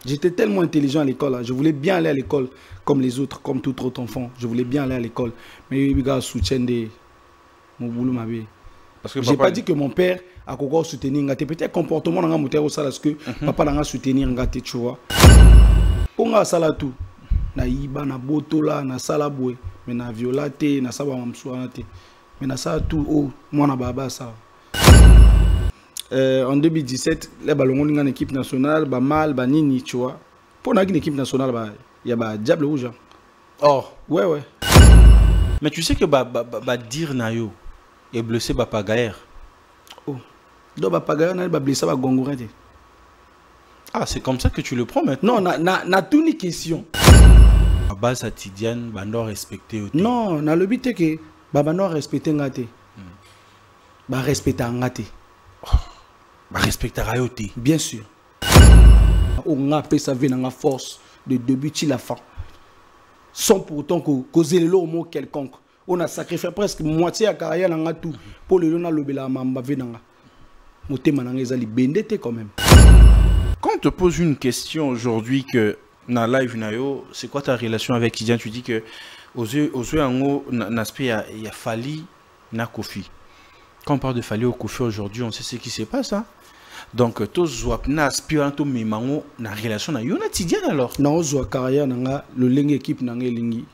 J'étais tellement intelligent à l'école. Hein. Je voulais bien aller à l'école comme les autres, comme tout autre enfant. Je voulais bien aller à l'école. Mais les gars soutiennent mon boulot, ma vie. Parce que j'ai pas dit que mon père a encore soutenu Ngate. Peut-être comportement dans mon terre au parce que papa n'a soutenu Ngate, tu vois. On a ça tout. Na iba na botola na salaboué mais na violate na saba mamsouanate mais na ça tout oh moi na baba ça. En 2017 les ballons ont une équipe nationale ba mal ba nini tu vois. Pour une équipe nationale ba il y a ba diable rouge. Oh ouais. Mais tu sais que dire nayo est blessé ba pagaire. Oh. Donc ba pagaire na ba blessé ba gongourete. Ah, c'est comme ça que tu le prends maintenant. Non, na tout une question. À base quotidienne, bando respecter. Non, na le but que bando respecter ngate. Ba respecter ngate. Ba respecter rayoté. Bien sûr. On a fait sa vie dans la force de début à la fin. Sans pour autant causer le mot quelconque. On a sacrifié presque moitié à carrière dans tout pour le lona lobela mamba venanga. Motema na ngezali bendete quand même. Quand on te pose une question aujourd'hui que dans live nayo, c'est quoi ta relation avec Tidiane? Tu dis que aux yeux en aspect il y a Fally na Kofi. Quand on parle de Fally au Kofi aujourd'hui, on sait ce qui se passe. Hein? Donc tous na aspirant to memango na relation na yo na Tidiane alors. Na ozwa carrière nanga le lenge équipe nanga lingi.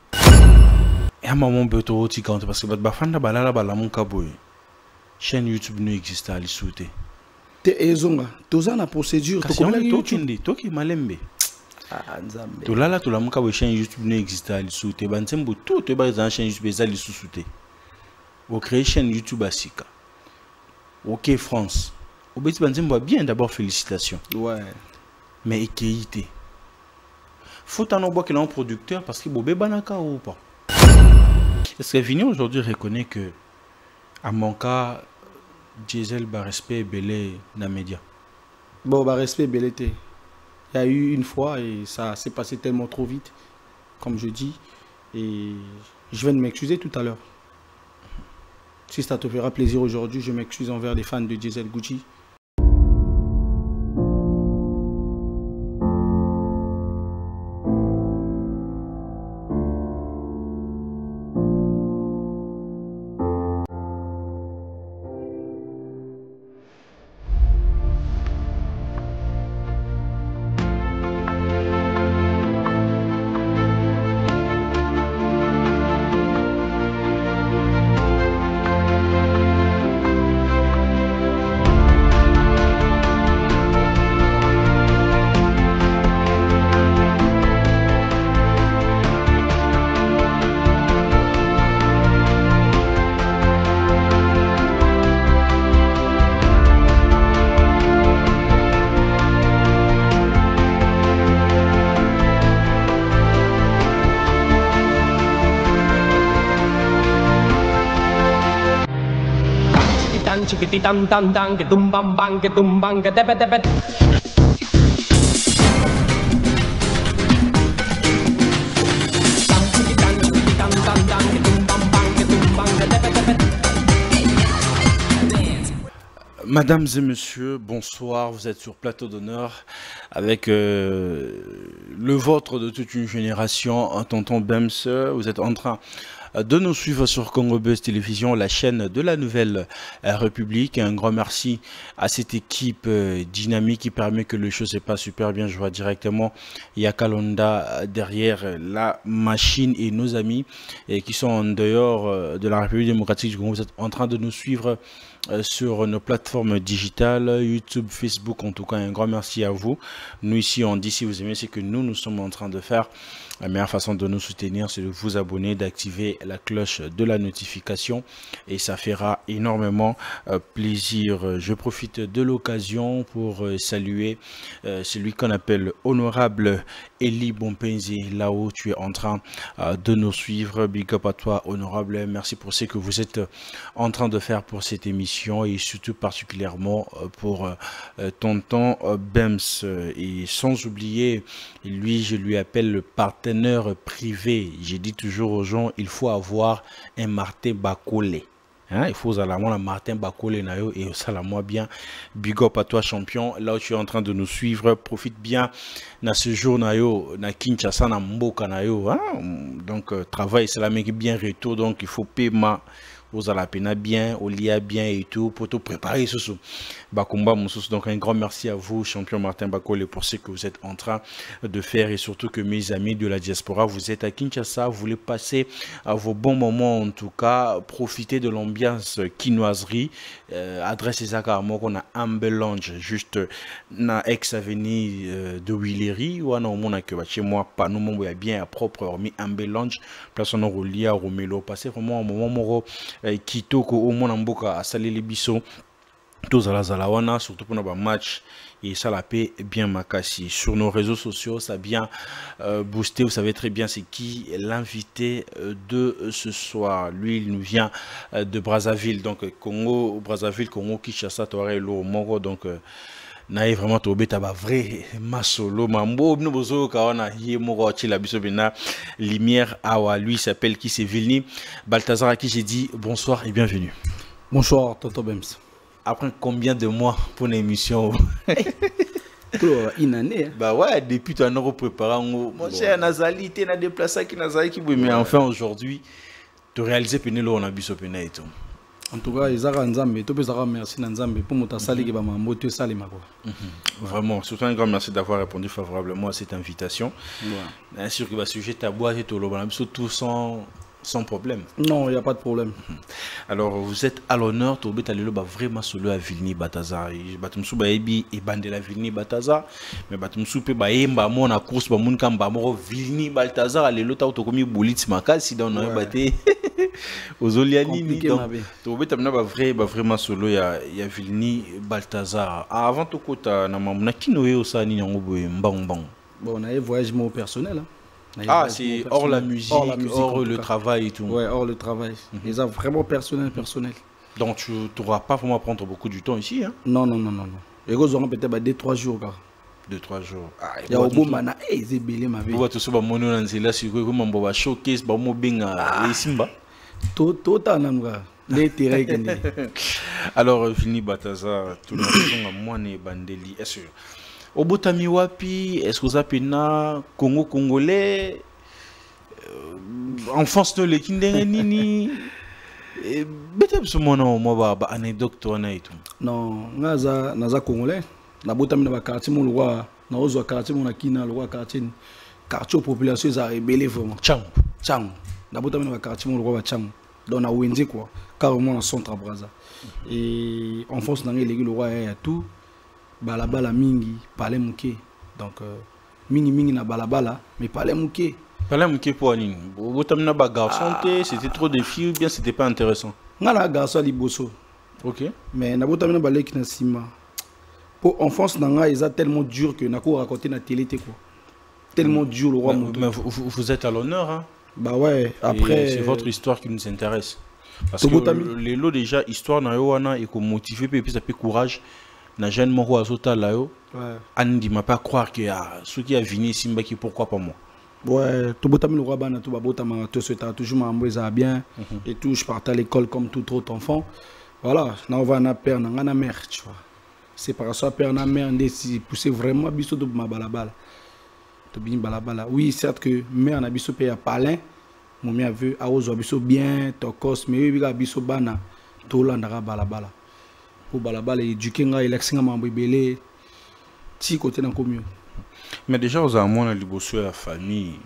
Et à maman beto oti quand parce que ba fanda balala bala mon kaboy. Chaîne YouTube ne existe à l'issouté. Te ezonga toza na procédure to comme YouTube to ki malembe. Ah nzambe. To lala to la muka we chaîne YouTube ne existe à l'issouté bansembo tout te ba chaîne YouTube za l'issouté. Au créer chaîne YouTube à Sika. OK France. Au beti bansembo bien d'abord félicitations. Ouais. Mais équité. Faut en avoir un producteur parce que bobé banaka ou pas. Est-ce que Vignon aujourd'hui reconnaît que à mon cas Diesel ba respect belé na média. Bon ba respect belé té. Il y a eu une fois et ça s'est passé tellement trop vite comme je dis et je viens de m'excuser tout à l'heure. Si ça te fera plaisir aujourd'hui, je m'excuse envers les fans de Diesel Gucci. Chiquititan tan tan que tumban que tepe tepe. Mesdames et messieurs, bonsoir, vous êtes sur Plateau d'honneur avec le vôtre de toute une génération, tonton Bems. Vous êtes en train de nous suivre sur Congo Buzz Télévision, la chaîne de la Nouvelle République. Un grand merci à cette équipe dynamique qui permet que le show se passe super bien. Je vois directement Yakalonda derrière la machine et nos amis qui sont en dehors de la République démocratique du Congo. Vous êtes en train de nous suivre sur nos plateformes digitales, YouTube, Facebook. En tout cas, un grand merci à vous. Nous ici, on dit si vous aimez ce que nous sommes en train de faire. La meilleure façon de nous soutenir, c'est de vous abonner, d'activer la cloche de la notification et ça fera énormément plaisir. Je profite de l'occasion pour saluer celui qu'on appelle Honorable Eli Bompenzi. Là-haut, tu es en train de nous suivre. Big up à toi, Honorable. Merci pour ce que vous êtes en train de faire pour cette émission et surtout particulièrement pour tonton Bems. Et sans oublier, lui, je lui appelle le partenaire privé. J'ai dit toujours aux gens, il faut avoir un Martin Bakolé. Hein, il faut aller à Martin Bakole Nayo et ça la moi bien. Big up à toi champion. Là où tu es en train de nous suivre, profite bien na ce jour Nayo, na Kinshasa na Mboka Nayo. Hein? Donc travail c'est la mec bien retour donc il faut payer aux alapena bien, au lia bien et tout pour te préparer ce Bakumba Moussous. Donc un grand merci à vous champion Martin Bakole pour ce que vous êtes en train de faire et surtout que mes amis de la diaspora, vous êtes à Kinshasa, vous voulez passer à vos bons moments en tout cas, profiter de l'ambiance quinoiserie, adresse Isaka qu'on a Amber Lounge juste na ex-avenue de Willery ou on a que chez moi pas nous mon bien à propre hormis Amber Lounge place on relie à Romelo passer vraiment un moment moro kitoko au mon mboka à saler les bisons tous à la zalawana surtout pour nos match et ça la paix bien makassi sur nos réseaux sociaux ça bien boosté vous savez très bien c'est qui l'invité de ce soir lui il nous vient de Brazzaville donc Congo Brazzaville Congo Kinshasa Toare Lo Moro donc naïe vraiment tobe taba vrai masolo mambo bnobozo kaona yé moro chila bisobina lumière awa lui s'appelle qui c'est Vilni Balthazar à qui j'ai dit bonsoir et bienvenue. Bonsoir Toto Bems. Après combien de mois pour une émission? Une année. Bah ouais, depuis tu as un préparant. Mon cher Nazali, tu as déplacé qui Nazali qui mais enfin aujourd'hui, tu réalises que nous on a biso pena et tout. En tout cas, ils ont Nzambe, tu peux dire merci Nzambe pour mon sali qui va m'embêter sali mako. Vraiment, surtout un grand merci d'avoir répondu favorablement à cette invitation. Bien sûr que le sujet tabou et tout le monde tout sans problème. Non, il n'y a pas de problème. Alors, vous êtes à l'honneur, tu êtes vraiment solo à Vilni Balthazar. Batumsu Baebi et Bandela Vilni Balthazar. Mais Batumsu peut Baemba, mon à course, mon Kambamoro, Vilni Balthazar, les lots autocomis Boulitz Makal, si dans un batté aux Olianini. Donc, tu êtes vraiment solo à Vilni Balthazar. Avant tout, tu as qui nous est au Sani en Bon, on a un voyage personnel. Ah, c'est hors la musique, hors le travail et tout. Ouais, hors le travail. Ils ont vraiment personnel. Donc tu n'auras pas vraiment à prendre beaucoup du temps ici, hein? Non. Et ils auront peut-être 2-3 jours. 2-3 jours. Il y a un bon mana, ils ont belé ma vie. Vous voyez tout ça, mon nom c'est là, c'est comment on va showcase, on va benga et simba. Tout en les terrains. Alors, Vilni Balthazar, tout le monde a moins de bandeli, est-ce que au Botami Wapi, est-ce que vous avez Congo Congolais, enfance de l'équindé nini, peut-être ce moment moi bah anecdote toi na et tout. Non, naza Congolais, na Botami na quartier mon roi, na ozo quartier mon akina le roi quartier population a rebellé vraiment. Chang, na Botami na quartier mon roi Chang, dans na Wenze quoi, carrément dans centre à Brazza. Et enfance na le roi a tout. Balabala mingi palais mouké donc mingi na balabala mais palais mouké pour Aline vous t'amenez pas garçon c'était trop de filles ou bien c'était pas intéressant ngala garçon liboso ok mais na botamina balek na sima pour enfance nanga ils a tellement dur que na ko raconter na télé quoi tellement dur le roi mais vous êtes à l'honneur hein bah ouais après c'est votre histoire qui nous intéresse parce que les lots déjà histoire na yo wana et ko motiver puis ça fait courage. Na jeune moko azota là yo andi m'a pas croire que ceux qui a venu simba qui pourquoi pas moi ouais tout botami le roi bana tout babotama tout ce temps toujours m'embrouiller bien et tout je partais à l'école comme tout autre enfant voilà na on va na père na mère tu vois séparation père na mère ndesi pousser vraiment biso de ma balabala to bin balabala oui certes que mère na biso pe ya palin mon mien veut a ozo biso bien tokos mais oui biso bana to landara balabala pour balabala éduquer nga élection mambo belé ti côté dans commune mais déjà aux amours na liboso la famille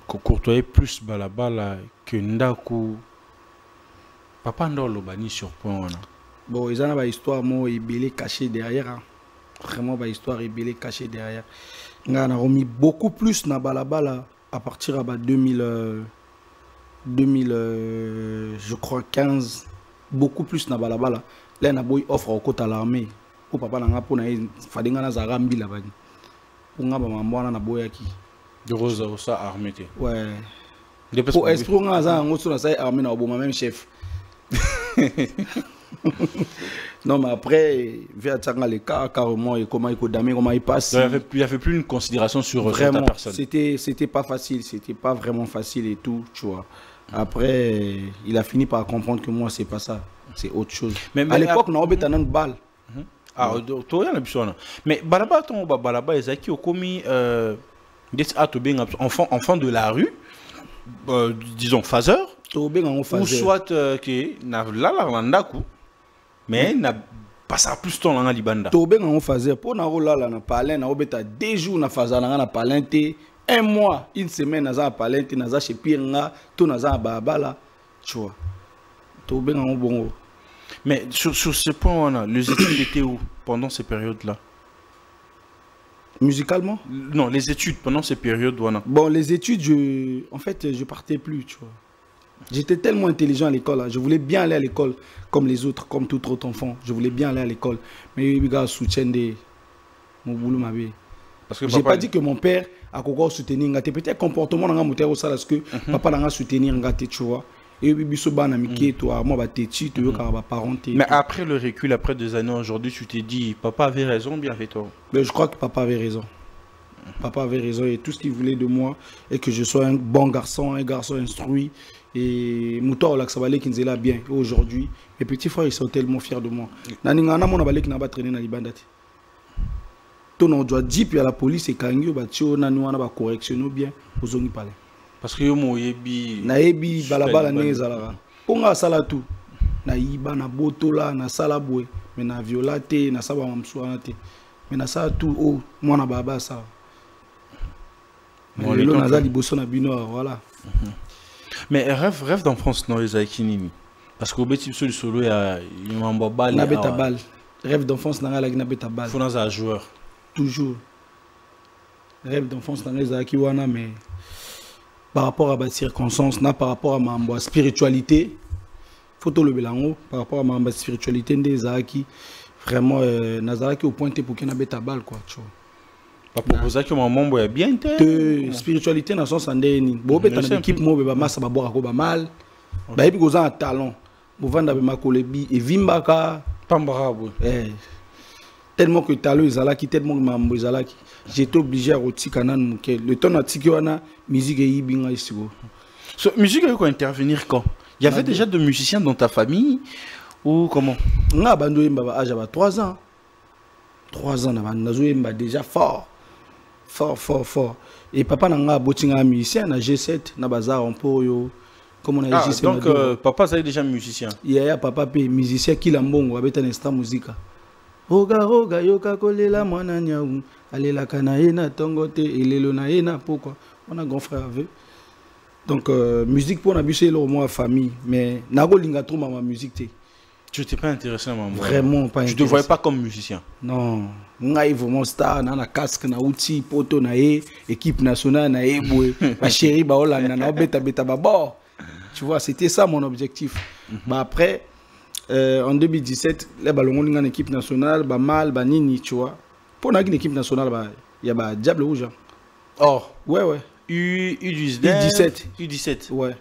ko courtoyer plus balabala que ndaku papa ndolo bani sur point là bon ils ont une histoire mo belé caché derrière hein. Vraiment une histoire belé caché derrière nga na remis beaucoup plus na balabala à partir de 2000 je crois 15 beaucoup plus na balabala là na boy offre au côté à l'armée pour papa nanga pour na fadinga na zarambi là bani pour nga ba mambo na boy aki de rosa ça armée ouais pour esprit nga za ngoso na ça armée na oboma même chef non mais après via tanga les cas carrément et comment il damé comment il passe il y avait plus une considération sur vraiment ta personne c'était pas facile c'était pas vraiment facile et tout tu vois Après, il a fini par comprendre que moi, c'est pas ça. C'est autre chose. Mais à l'époque, on a une balle. Ah, toi, il y a mais Balaba, ton Balaba, Ezaki, au commis, enfant de la rue, disons, phaseur, ou soit que mais n'a pas ça plus temps dans la Libanda. Tobé on faisait pour na rola là na palin na obeta 2 jours na faza na palente 1 mois une semaine na za palente na za chez Pierre tout na za babala tu vois. Tobé on bon. Mais sur ce point là, les études étaient où pendant ces périodes là? Musicalement? Non, les études pendant ces périodes là. Bon, les études en fait je partais plus, tu vois. J'étais tellement intelligent à l'école, je voulais bien aller à l'école comme les autres, comme tout autre enfant. Je voulais bien aller à l'école. Mais les gars soutiennent mon boulot, ma vie. J'ai pas dit que mon père a encore soutenu. Peut-être comportement dans mon terre, parce que papa n'a soutenu, tu vois. Et mais après le recul, après 2 années aujourd'hui, tu t'es dit, papa avait raison, bien fait toi. Mais je crois que papa avait raison. Papa avait raison et tout ce qu'il voulait de moi est que je sois un bon garçon, un garçon instruit. Et Moutor Olaksabale qui nous est là bien. Aujourd'hui, mes petits frères ils sont tellement fiers de moi. Naningana mon abalé qui n'a pas traîné dans les bandits. Ton on doit dire puis à la police et kangyo batio nanouana ba correction bien aux ongi parler. Parce que yo mo yebi na yebi balabala nezala. Ponga sala tout. Na yiba na botola na sala boy mais na violate na saba mamsuana te. Mais na sala tout oh moi na baba ça. Mais le naza liboso na bino voilà. Mais rêve d'enfance non les Aïkinini. Parce qu'au petit sur le solo il y a un bal. Nabeta balle. Rêve d'enfance dans la nabeta balle. Faut dans un joueur. Toujours. Rêve d'enfance dans les Aïkiwana mais par rapport à ma circonstance, par rapport à ma spiritualité, faut tout le belango par rapport à ma spiritualité des Aïki vraiment Nazaraki au point pour qu'il nabeta balle quoi, tu vois. Pour ça que mon membre est bien spiritualité dans son sandeni bo beta na équipe mo be ba masa ba boka ko ba mal ba yebi goza talent bo vanda be makolebi et vimbaka pambrabo tellement que talent ezalaki tellement que mambo ezalaki j'étais obligé à rotika nan muke le temps na tiki wana musique e yibinga isiko so musique a intervenir quand il y avait déjà de musiciens dans ta famille ou comment nga bando yemba ba âge ba 3 ans 3 ans na bando yemba déjà fort. Et papa n'a pas un musicien, na G7, na bazar un peu yo. Comme on a G7. Donc papa c'est déjà musicien. Il y a papa pe musicien qui l'a mbongo avec un instant musique. Roga yoka kolela mwana nyaou. Alela kana ena tongote elelo na ena pourquoi? On a grand frère avec. Donc musique pour na biso lo moi famille mais na go linga trop ma musique té. Tu n'étais pas intéressé à maman. Vraiment pas intéressé. Tu ne te voyais pas comme musicien. Non. Ngai vraiment star na casque na outil poto na équipe nationale na boy. Ma chérie ba Hollande na beta ba bon. Tu vois, c'était ça mon objectif. Bah après en 2017, les ballons en équipe nationale ba mal ba nini, tu vois. Pour une équipe nationale ba il y a ba Diable Rouge. Oh, ouais. U17. Ouais.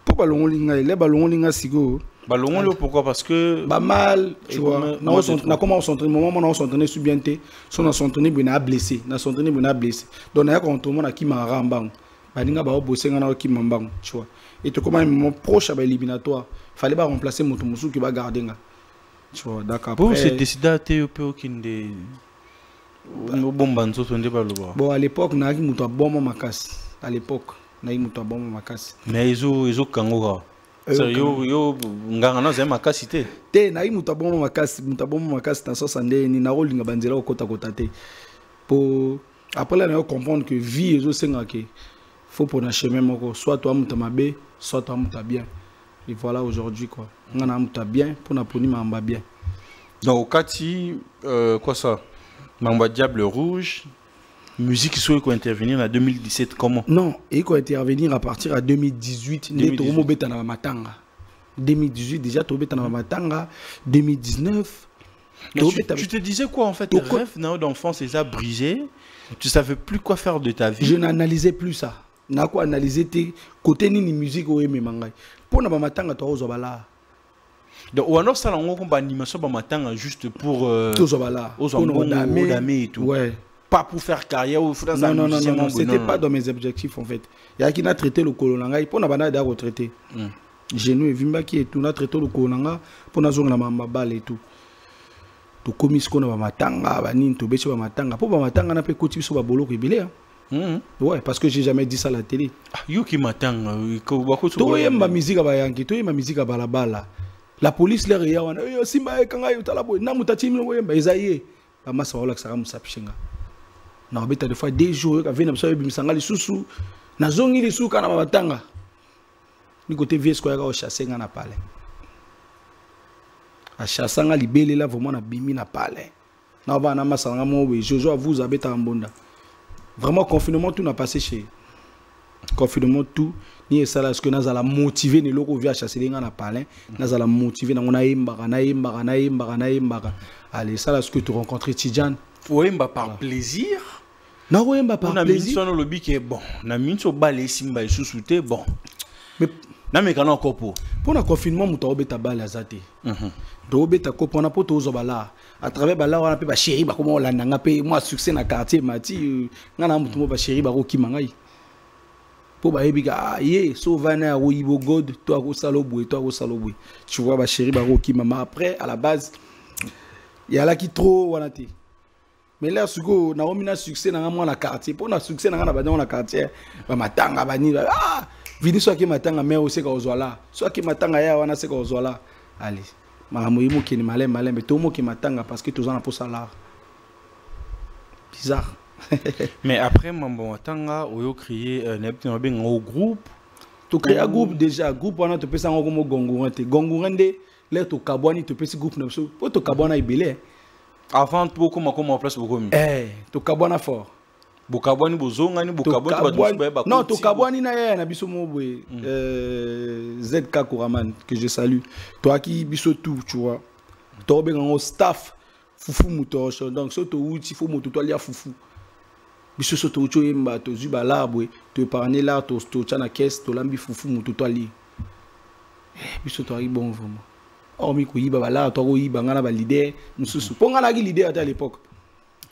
Pour ballon les ballons en sigo. Ballon pourquoi parce que bah mal tu vois na comment on s'entraîne moment on s'entraîne sur bien té son on s'entraîne bien blessé na s'entraîne bien blessé donc na contre monde qui m'a rambang ba ninga ba bosser na qui mambang tu vois et tout comment mon proche à éliminatoire fallait pas remplacer mon musu qui va garder nga tu vois d'accord après c'est décidé à te aucune des bombanzo sonde baloba bon à l'époque na ki muto bomba makasi à l'époque na ki muto bomba makasi mais ils kangoka yo nganga na zema makasité te na mutabomba makasi na sosande ni na rolinga banzela okota te pour après là on comprendre que vie ezo senga ke faut pour na chemin moko soit toi muta mabe soit toi muta bien et voilà aujourd'hui quoi ngana muta bien pour na poni mamba bien donc kati quoi ça mamba Diable Rouge musique soit quoi intervenir en 2017 comment? Non, il faut intervenir à partir de 2018. 2018 déjà tu beta na matanga 2019. Tu te disais quoi en fait? Tes rêves d'enfance les a brisés. Tu savais plus quoi faire de ta vie. Je n'analysais plus ça. Na quoi analyser tes côté ni musique ou aimé mangai. Pour na matanga to ozobala. Donc ou alors ça l'on combat animation ba matanga juste pour ozobala. Ozobala et tout. Ouais. pas pour faire carrière ou non, c'était pas dans mes objectifs en fait. Il y a qui n'a traité le colonanga, il n'a pas d'ailleurs retraité. Genou et Vimba qui est tout, n'a traité le colonanga pour n'a zone la mambale et tout. To commis ce qu'on a matanga, banin, to bêche matanga. Pour matanga n'a pas coaché sur la bolo rébellé. Ouais, parce que j'ai jamais dit ça à la télé. Yo qui matanga, to yem ma musique à bayanki, to yem ma musique à balabala. La police leur est là, yo simba kanga yo talabo, na mutachimi no yemba ezaye. Ba masa wala sara musapshinga. Na obeta des fois des jours ka vena mso bimisanga lisusu. Na zongi lisusu kana matanga. Ni côté vieux ko yaka o chasser nga na palais. A chasser nga libélé là vraiment na bimi na palais. Na va na masanga mo we Jojo vous abeta mbonda. Vraiment confinement tout n'a passé chez. Confinement tout ni ça là ce que nous allons motiver les locaux via chasser les gens na palais, nous allons motiver na imbaga. Allez ça là ce que tu rencontres Tidjane. Ouemba par plaisir. Non ouemba par plaisir. On a mis le bic est bon. Na minso balé simba sous-souté bon. Mais na me kana encore pour le confinement muto obeta balé azate. Do obeta ko pona poto zobala. À travers bala on a pe ba chéri ba comment on l'a nga pe moi succès na quartier mati ngana muto mo ba chéri ba ko kimangai. Pour ba ebiga ye so vana o ibo god toi ko salobwe tu vois ba chéri ba ko kimama après à la base il y a là qui trop wanati. Mais là suko na omina succès na moi na quartier pour na succès na ba dans na quartier ba matanga ba ni ah vini so ki matanga mais aussi ka ozwala so ki matanga ya wana se ka ozwala allez Mamoimo qui est malin, mais tout le monde qui m'attend parce que tous en a pour salaire. Bizarre. Mais après, maman, attends, on a créé un groupe. Tu crées un groupe déjà, groupe on a te pèse en comme Gongurante. Gongurante, là tu cabouani, tu pèse groupe n'importe. Pour tu cabouana ibélé. Avant tout, comment place beaucoup. Tu cabouana fort. Bokabwani bozonga ni bokabwani non to kabwani na ya na biso mobwe ZK Kouraman que je salue toi qui biso tout tu vois to be ngao staff fufu mutocho donc so to uti fo moto to lia fufu biso so to ucho yemba to zuba labwe to épargner là to chana caisse to lambi fufu moto to ali biso to ari bon vraiment oh mi ko yiba bala to ko yiba ngana ba leader mususu ponga na gi leader à l'époque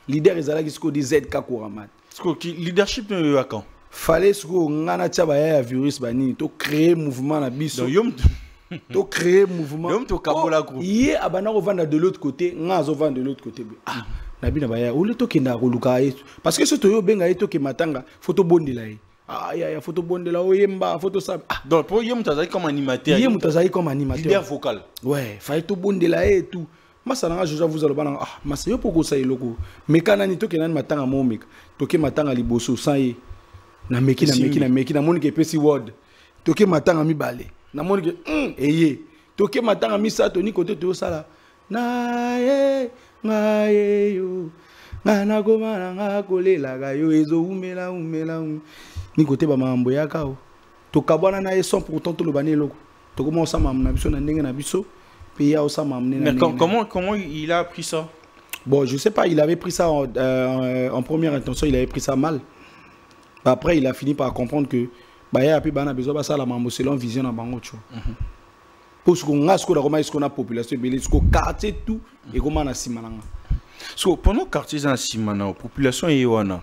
leader ezala ki sko di ZK Kouraman. Leadership ne à quand? Fallait ce qu'on a un virus bani, to créer mouvement na biso. To créer mouvement. Yom to kabola groupe. Yé abana revendre de l'autre côté, ngazo vendre de l'autre côté. Ah, na bina baya, ou le to kenda roluka parce que ce to yo benga to ke matanga, photo bondi là. Ah ya photo bondi là, oyemba, photo ça. Ah, donc pour yem tazai comme animateur. Yem tazai comme animateur. Leader vocal. Ouais, fallait to bondi là et tout. Masana Jojo vous allez bana ah masayo poko sa iloko mekana ni to kenan matanga mo meka to ke matanga liboso sai na meki na moni ke pesi word to ke matanga mi balé na moni ke eye to ke matanga mi sa to ni côté to sala na ye yo ngana goma nga kolela ga yo ezo umela ni côté ba mambo ya kao to kabwana na ye 100% to lo bani loko to ko mo sa mam na biso na ndenge na biso. Mais comment il a pris ça? Bon, je sais pas, il avait pris ça en première intention, il avait pris ça mal. Après, il a fini par comprendre que il a besoin de ça la selon vision dans bango tu vois. Pour ce qu'on a ce qu'on a population ce qu'on quartier tout et comment on a simananga. So pendant quartier en simana population et wana.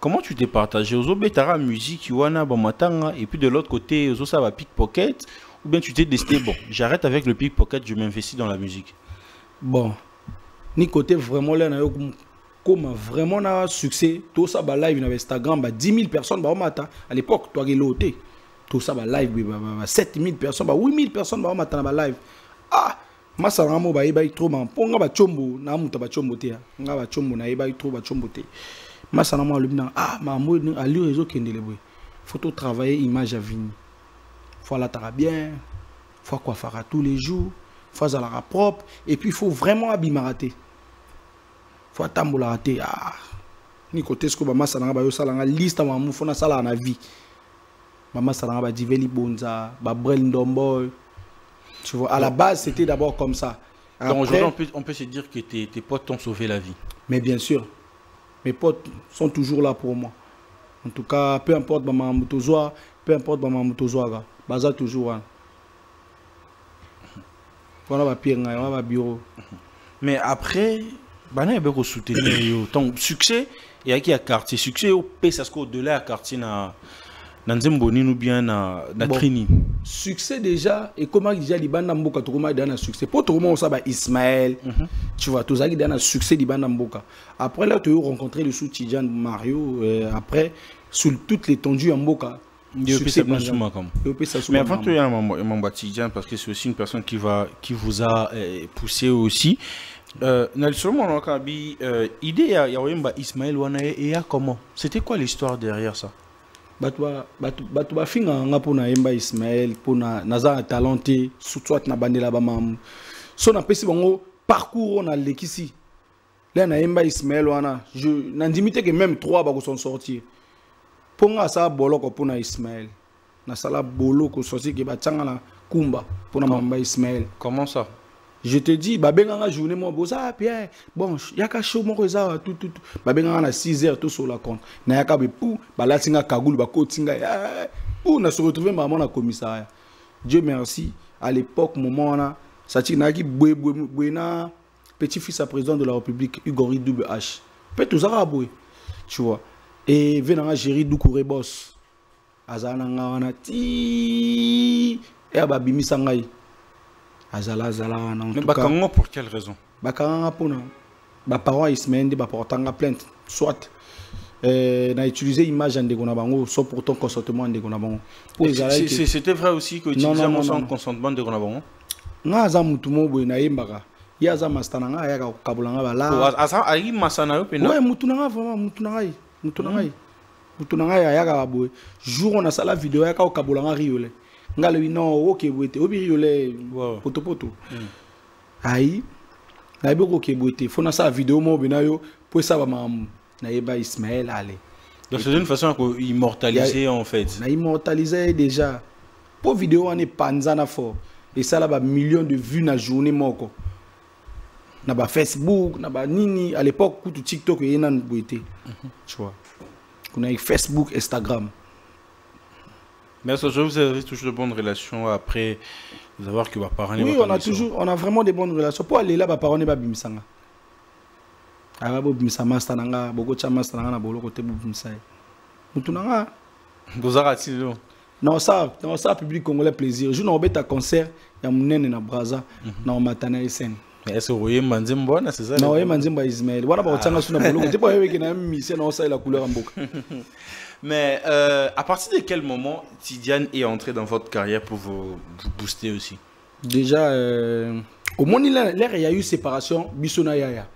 Comment tu t'es partagé aux obetara musique wana bamatanga et puis de l'autre côté aux ça va pickpocket. Ou bien tu t'es décidé, bon, j'arrête avec le pickpocket, je m'investis dans la musique. Bon, ni côté vraiment là, comme vraiment un succès, tout ça, bah live sur Instagram, bah 10 000 personnes, bah matin. À l'époque, toi, il tout ça, bah live, bah 7 000 personnes, bah 8 000 personnes, bah matin, bah live. Ah, ma salamo, bah il trop, bah ponga, bah chombo, na muta, bah chombo te, nga bah chombo, na il trop, bah chombo te. Ma salamo, ah, ma moi, à lui réseau qui est délégué. Faut tout travailler, image à venir. Faut la tara bien, faut quoi faire tous les jours, faut la propre et puis il faut vraiment abimarater. Faut attendre rater. Ah, ni côté ce que maman ça n'a pas eu ça la liste maman faut na ça la vie. Maman ça n'a pas dit veli bonza, ba brel ndombo. Tu vois, à la base c'était d'abord comme ça. Donc aujourd'hui on peut se dire que tes potes t'ont sauvé la vie. Mais bien sûr, mes potes sont toujours là pour moi. En tout cas, peu importe maman motozoa, peu importe maman motozoa. Baza toujours on a bureau. Mais après Bana ebe ko soutenir yo. Donc succès et qui a quartier succès au pesa ce au-delà à quartier na nzemboni ou bien na trini. Succès déjà et comment déjà libanda mboka to comment dans succès. Pour tout le monde ça ba Ismaël. Tu vois tous ça qui dans succès libanda mboka. Après là tu as rencontré le sous Tidjane Mario après sur toute l'étendue en mboka. Mais avant tout il y a un Tidjane parce que c'est aussi une personne qui vous a poussé aussi. Nelson Monokabi, idée à Yawemba Ismaël Wana et comment? C'était quoi l'histoire derrière ça? Batu finga nga pona Yemba Ismaël pona naza talenté soit na bandela ba mam. So na pesi bango parcours na lekisi. Là na Yemba Ismaël Wana, je n'indimite que même 3 ba ko sont sortir. Ponga sa boloko pona Ismaël. Na sala boloko sorti ke ba tanga na kumba pona Mamba Ismaël. Comment ça? Je te dis, babenga journée moi boza Pierre. Bon, yaka show mo reza tout. Babenga na 6h tout sur la compte. Na yaka be pou, balatinga kagulu ba kotinga. Pour na se retrouver maman na commissariat. Dieu merci, à l'époque moment na Sati naki Bouena petit-fils à président de la République Igori WH. Peut tout ça boy. Tu vois. Et venanga gérer Doucouré boss. Azana ngana ti et ababimi sangai. Azala en tout cas. Pour quelle raison? Bakanga pour ba parents Ismaël ba portanga plainte soit n'a utilisé image de Gonabango soit pourtant consentement de Gonabango. C'était vrai aussi que utiliser mon consentement de Gonabango. Nga za mutumo boy na yembaka. Ya za mastana nga ya kabulanga bala. Asa ayi masana yo pena. Ouais mutunanga vraiment mutunanga ya ka boy. Jour on a ça la vidéo ya ka kabulanga riole. Ngalo ino oke boete obiriole poto ayi na ibe oke boete fona sa vidéo mo benayo pour ça ba mam na yeba Ismaël ale. Donc c'est une façon à immortaliser en fait. Na immortaliser déjà pour vidéo on est panzana fort et ça là ba millions de vues na journée moko na ba Facebook na ba nini à l'époque tout TikTok et nan boete tu vois on a Facebook Instagram. Mais vous avez toujours de bonnes relations après avoir que vos parents. Oui, on a vraiment de bonnes relations. Pour aller là, vos parents ne pas bimisanga. Arabo bimisama stananga, boko chama stananga na bolo côté bimisa. Mutunanga. Vous arrêtez là. Non ça public congolais plaisir. Je n'ai pas concert, ya munene na Braza, na matana SN. Est-ce que vous voyez Manzimbo, c'est ça? Non, voyez Manzimbo Ismaël. Voilà ba changa suna bolo côté pas avec na mission na ça la couleur en boka. Mais à partir de quel moment Tidjane est entré dans votre carrière pour vous booster aussi? Déjà, au moment où il y a eu séparation, Bissona Yaya.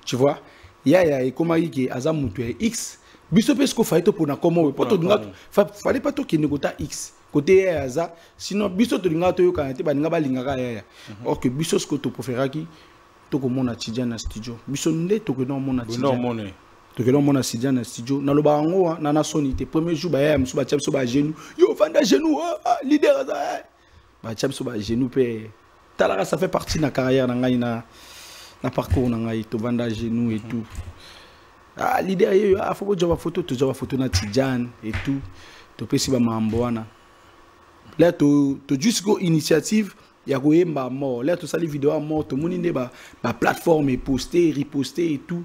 Tu vois, Yaya et Komari qui est Azamutu X. Bisso Pesco Faito pour na comment fallait pas tout qui négota X. Côté Yaza, sinon Bisso to linga to yo kanete ba linga ba linga Yaya. Or que Bisso ce que tu préférais qui to ko mona Tidjane na studio. Bisso ndé to ko non mona Tidjane. Donc là on a Tidjane dans le studio na loba ngo na sonité premier jour ba ya musu ba tchap so ba genou yo vanda genou leader ça ba tchap so ba genou pe talaka ça fait partie de la carrière na ngai na parcours na ngai to vanda genou et tout leader yo faut que joba photo na Tidjane et tout to pesi ba mambo wana là to jusqu'au initiative ya ko yemba mort là to sali vidéo mort to moni ne ba plateforme et poster riposter et tout.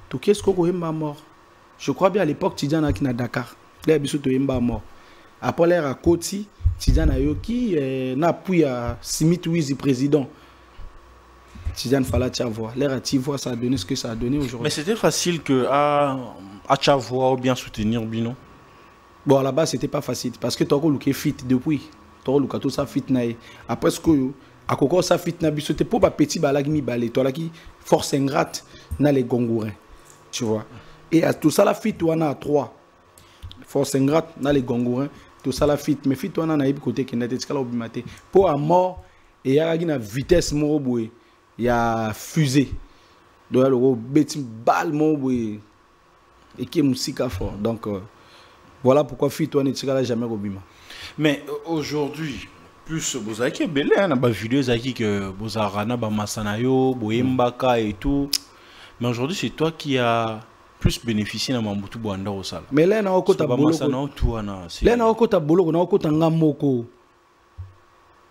Tout qu'est-ce qu'on est mort? Je crois bien à l'époque Tidjane a qui na Dakar. Là il est mort. Après l'air à Koti, Tidjane a eu qui n'a appuyé à Simit Wizi président. Tidjane fallait Tchavois. L'air à Tchavois ça a donné ce que ça a donné aujourd'hui. Mais c'était facile que à Tchavois ou bien soutenir Bino. Bon à la base c'était pas facile parce que t'as encore fit depuis. T'as encore tout ça fit naï. Après ce que à Koko ça fit na biso te pour ba petit balagmi balé. Toi là qui force ingrate na les gongourins. Tu vois. Et à tout ça la fit on a 3 force ingrate dans les gongourins tout ça la fit mais fit on a na côté qui n'était pas obimate pour à mort et y a une vitesse moroboué il y a fusée donc le bêtise balle moroboué et qui est musique fort donc voilà pourquoi fit on est jamais obima. Mais aujourd'hui plus vous avez qui belé hein na vidéo zaki que vous arana ba masanayo boyembaka et tout. Mais aujourd'hui, c'est toi qui as plus bénéficié de Mambutu Bwanda au sal. Mais là, on a encore ta bolo. Là, on a encore ta bolo, on a encore ta ngamoko.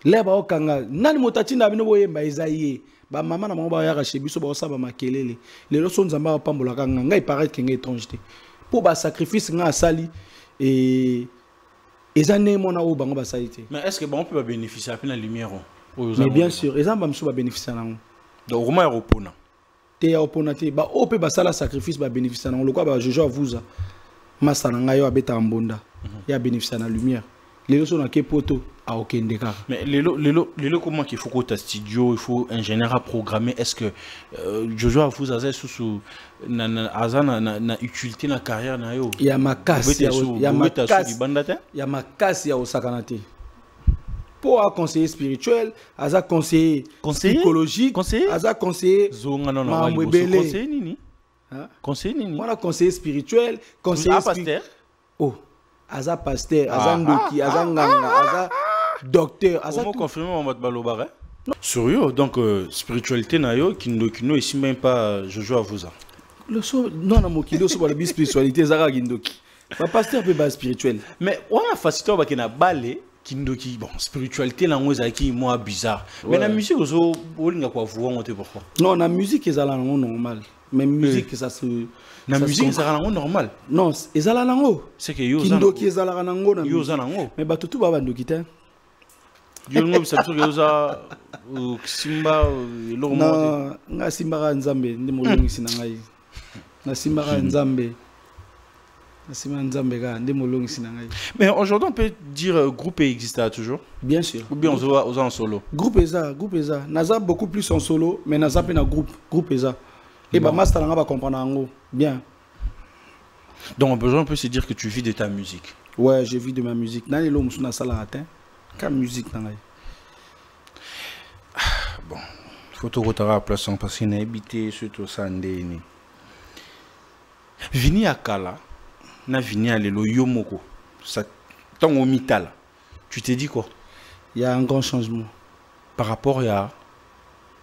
Là, on a encore nani motati na bino boye mba Isaïe. ba mama na bango ba ya chez biso ba sa ba makelele lelo so nzamba ba pambola ka nga il paraît que nga étrange te pour ba sacrifice nga asali et ezane mona o bango ba salite. Mais est-ce que bon on peut bénéficier à la lumière? Mais bien sûr, ezamba mso ba bénéficier nango. Donc comment est opona? Te ya opona te ba o pe ba sala sacrifice ba bénéficier nango lokwa ba Jojo avuza. Masa na nga yo abeta mbonda. Ya bénéficier na lumière. Les gens qui poto à aucun dégât. Mais les comment qu'il faut qu'au studio, il faut ingénieur à programmer. Est-ce que Jojo a vous avez sous na utilité na carrière na yo? Il y a ma casse, il y a ma casse, il y a ma casse, il y a au sakanate. Pour un conseiller spirituel, aza conseiller psychologique, aza conseiller conseiller nini? Conseiller nini? Moi conseiller spirituel, conseiller pasteur. Oh. Aza pasteur, aza ndoki, aza nganga, aza docteur, aza tout. Confirmer mon balobare. Sérieux, donc spiritualité na yo kindoki no ici même pas Jojo Avuza. Le so non na mokilo so ba spiritualité zaka kindoki. Ba pasteur peut ba spirituel. Mais on a facilité ba kena balé kindoki bon spiritualité na ngoza ki moi bizarre. Mais la musique ozo olinga kwa vuwa ngote pourquoi? Non, la musique ezala nango normal. Mais musique ça se la musique ezala nango normal. Non, ezala nango. C'est que yo kindoki ezala nango na. Yo za nango. Mais batutu ba bandoki te. Yo ngo bisabiso yo za simba lo mo. Non, nga simba ka nzambe ndi molongisi na ngai. Na simba ka nzambe. Na simba nzambe ka ndi molongisi na ngai. Mais aujourd'hui on peut dire groupe existe toujours. Bien sûr. Ou bien on en solo. Groupe eza. Naza beaucoup plus en solo mais naza pe na groupe eza. Et bah master nga ba comprendre ngo bien. Donc on peut se dire que tu vis de ta musique. Ouais, je vis de ma musique. Nani lo musuna sala atteint. Quelle musique na ngai. Bon, photo rotara place parce qu'il n'a habité surtout Sandé ni. Vini akala na vini alelo yomoko. Ça tant au mital. Tu t'es dit quoi? Il y a un grand changement par rapport à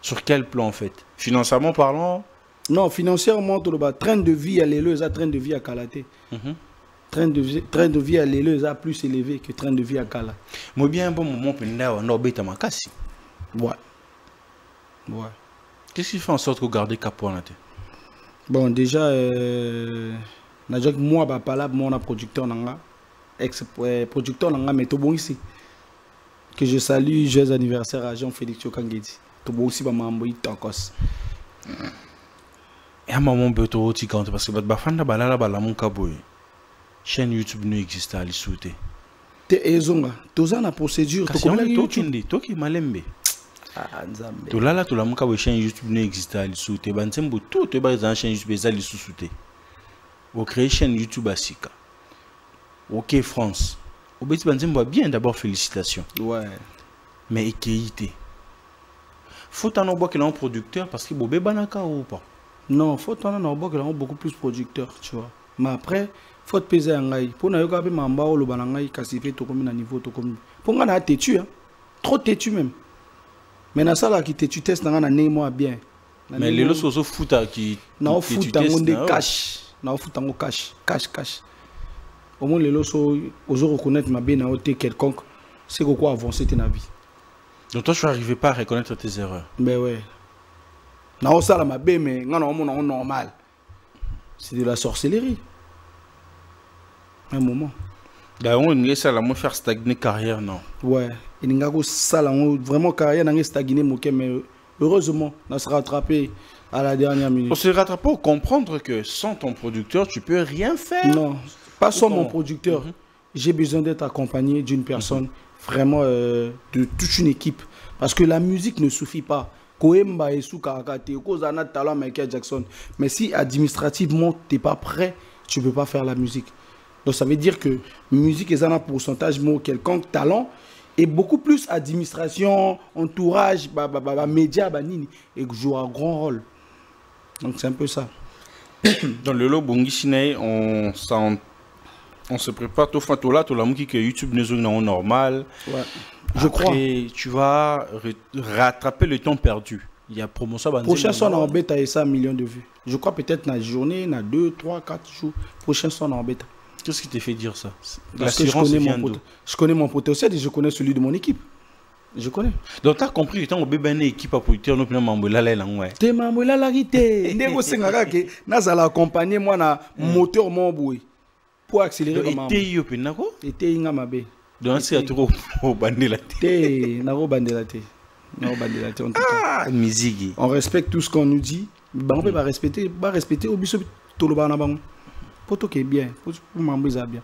sur quel plan en fait? Financièrement parlant? Non, financièrement, tout le bas. Train de vie à l'éleuse, train de vie à Kalaté. Train de vie à l'éleuse a plus élevé que train de vie à Kala. Moi bien un bon moment pour nous obéir à ma casse. Ouais. Qu'est-ce qui fait en sorte que garder Capo en tête? Bon, déjà, moi, bah, pas là, mon producteur nanga, producteur nanga, mais tout bon ici. Que je salue, joyeux anniversaire à Jean-Félix Chokangedi. Tout bon aussi, bah, m'amboui tokos. Et à un moment, je suis quand parce que la chaîne YouTube ne existe pas à l'issouté. Tu as une procédure. Tu as une malembe. Tu as une chaîne YouTube ne existe pas à l'issouté. Tu as une chaîne YouTube à l'issouté. Tu as une chaîne YouTube à Sika. Ok, France. Bien d'abord, félicitations. Ouais. Mais il faut que tu aies un producteur parce que tu es ou pas. Non, faut que tu aies beaucoup plus producteur, tu vois. Mais après, faut te peser un gars. Pour n'avoir pas mamba ou le banangai cassifé tout comme un niveau tout comme. Pour nga na têtu hein. Trop têtu même. Mais na ça là qui têtu test na né moi bien. Mais les lots so fouta qui na fouta ngonde cash. Na fouta ngo cash. Au moins les lots so ozo reconnaître ma bien na oté quelconque. C'est quoi avancer ta vie. Donc toi tu n'arrivais pas à reconnaître tes erreurs. Ben ouais. Na ça là ma bien mais nga na mon normal. C'est de la sorcellerie. Un moment. D'ailleurs, on est ça la faire stagner carrière non. Ouais, il n'y a pas ça vraiment carrière n'a stagné mais heureusement, on se rattrapé à la dernière minute. On se rattrape pour comprendre que sans ton producteur, tu peux rien faire. Non, pas sans mon producteur. J'ai besoin d'être accompagné d'une personne vraiment de toute une équipe parce que la musique ne suffit pas. Koemba et Soukarakate, Kozana talent Michael Jackson. Mais si administrativement tu n'es pas prêt, tu ne peux pas faire la musique. Donc ça veut dire que musique est un pourcentage de quelconque talent et beaucoup plus administration, entourage, médias, et joue un grand rôle. Donc c'est un peu ça. Dans le lot Bongi on se prépare tout fin tout là, tout la musique que YouTube n'est pas normal. Ouais. Je crois. Tu vas rattraper le temps perdu. Il y a promotion. Prochain son en bêta et ça 1 million de vues. Je crois peut-être dans la journée, dans 2, 3, 4 jours. Prochain son en bêta. Qu'est-ce qui te fait dire ça? Parce que je connais mon potentiel et je connais celui de mon équipe. Je connais. Donc, tu as compris que tu as une équipe à producteur, nous prenons un la langue. Te mambola la rite. Ndeko sengaka ke nazala accompagner moi na moteur mon boy pour accélérer comme ça. Et tu es nako? Et tu inga mabe. Donc c'est trop bandela te. Nako bandela te. Nako bandela te. Ah, musique. On respecte tout ce qu'on nous dit. On peut pas respecter au biso toloba na bango. Poto ke bien, pour mamboza bien.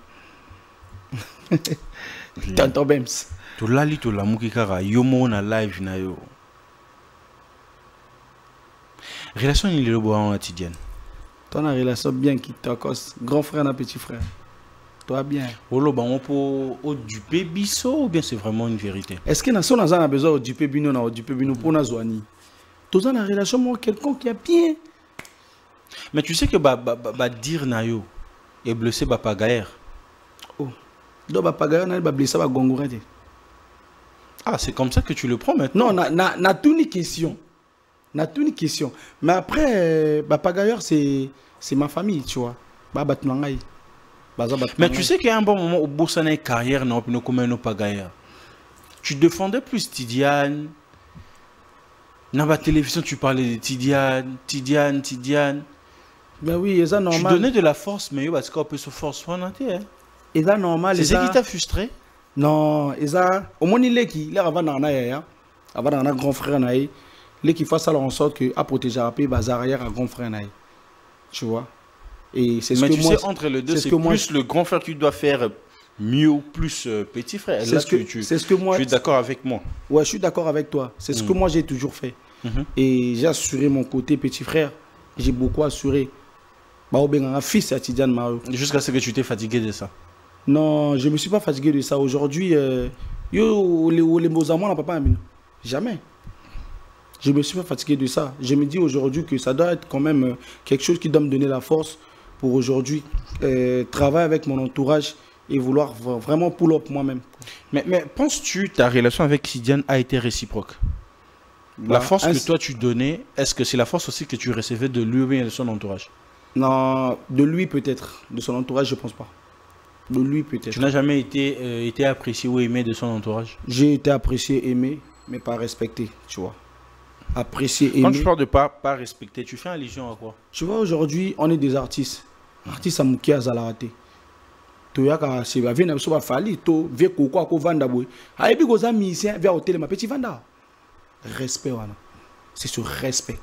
Tonton Bems. To lali to la mukikara yomo na live na yo. Relation ni le bois en quotidienne. Toi na relation bien qui t'accose grand frère na petit frère. Toi bien. Olo ba on po o dupe biso ou bien c'est vraiment une vérité? Est-ce que na son a besoin du dupe bino na dupe bino pour na zoani? Toi na relation moi quelqu'un qui a bien. Mais tu sais que ba dire na yo et blessé ba pagaire. Oh. Do ba pagaire na ba blessé ba gongourete. Ah, c'est comme ça que tu le prends maintenant? Non, na tout une question. Na tout une question. Mais après, Pagailleur, c'est ma famille, tu vois. Mais tu sais qu'il y a un bon moment où Bossana carrière, non, comme un Pagailleur. Tu défendais plus Tidiane. Dans la télévision, tu parlais de Tidiane. Ben oui, c'est normal. Tu donnais de la force, mais parce qu'on peut se forcer. C'est normal. C'est ça qui t'a frustré? Non, au moins il est qui avant un grand frère naï, les qui fasse en sorte que à protéger un peu bazar arrière un grand frère naï. Tu vois? Et c'est ce mais que tu moi sais entre les deux c'est plus le grand frère qui doit faire mieux ou plus petit frère. C'est ce que moi tu es d'accord avec moi? Ouais, je suis d'accord avec toi. C'est ce que moi j'ai toujours fait. Et j'ai assuré mon côté petit frère. J'ai beaucoup assuré. Fils à Tidiane Mao. Jusqu'à ce que tu t'es fatigué de ça? Non, je ne me suis pas fatigué de ça. Aujourd'hui, les mots à moi, n'a pas jamais. Je ne me suis pas fatigué de ça. Je me dis aujourd'hui que ça doit être quand même quelque chose qui doit me donner la force pour aujourd'hui travailler avec mon entourage et vouloir vraiment pull up moi-même. Mais penses-tu que ta relation avec Tidiane a été réciproque? La force que toi tu donnais, est-ce que c'est la force aussi que tu recevais de lui et de son entourage? Non, de lui peut-être. De son entourage, je ne pense pas. De lui peut-être. Tu n'as jamais été apprécié ou aimé de son entourage? J'ai été apprécié, aimé, mais pas respecté, tu vois. Apprécié, aimé. Quand tu parles de pas respecté, tu fais allusion à quoi? Tu vois, aujourd'hui, on est des artistes. Artistes à Moukia Zalarate. Toyaka, c'est la vie n'a pas fallu. To vie quoi ko vanda boy. Aïe bi goza musicien via hôtel ma petit vanda. Respect voilà. C'est ce respect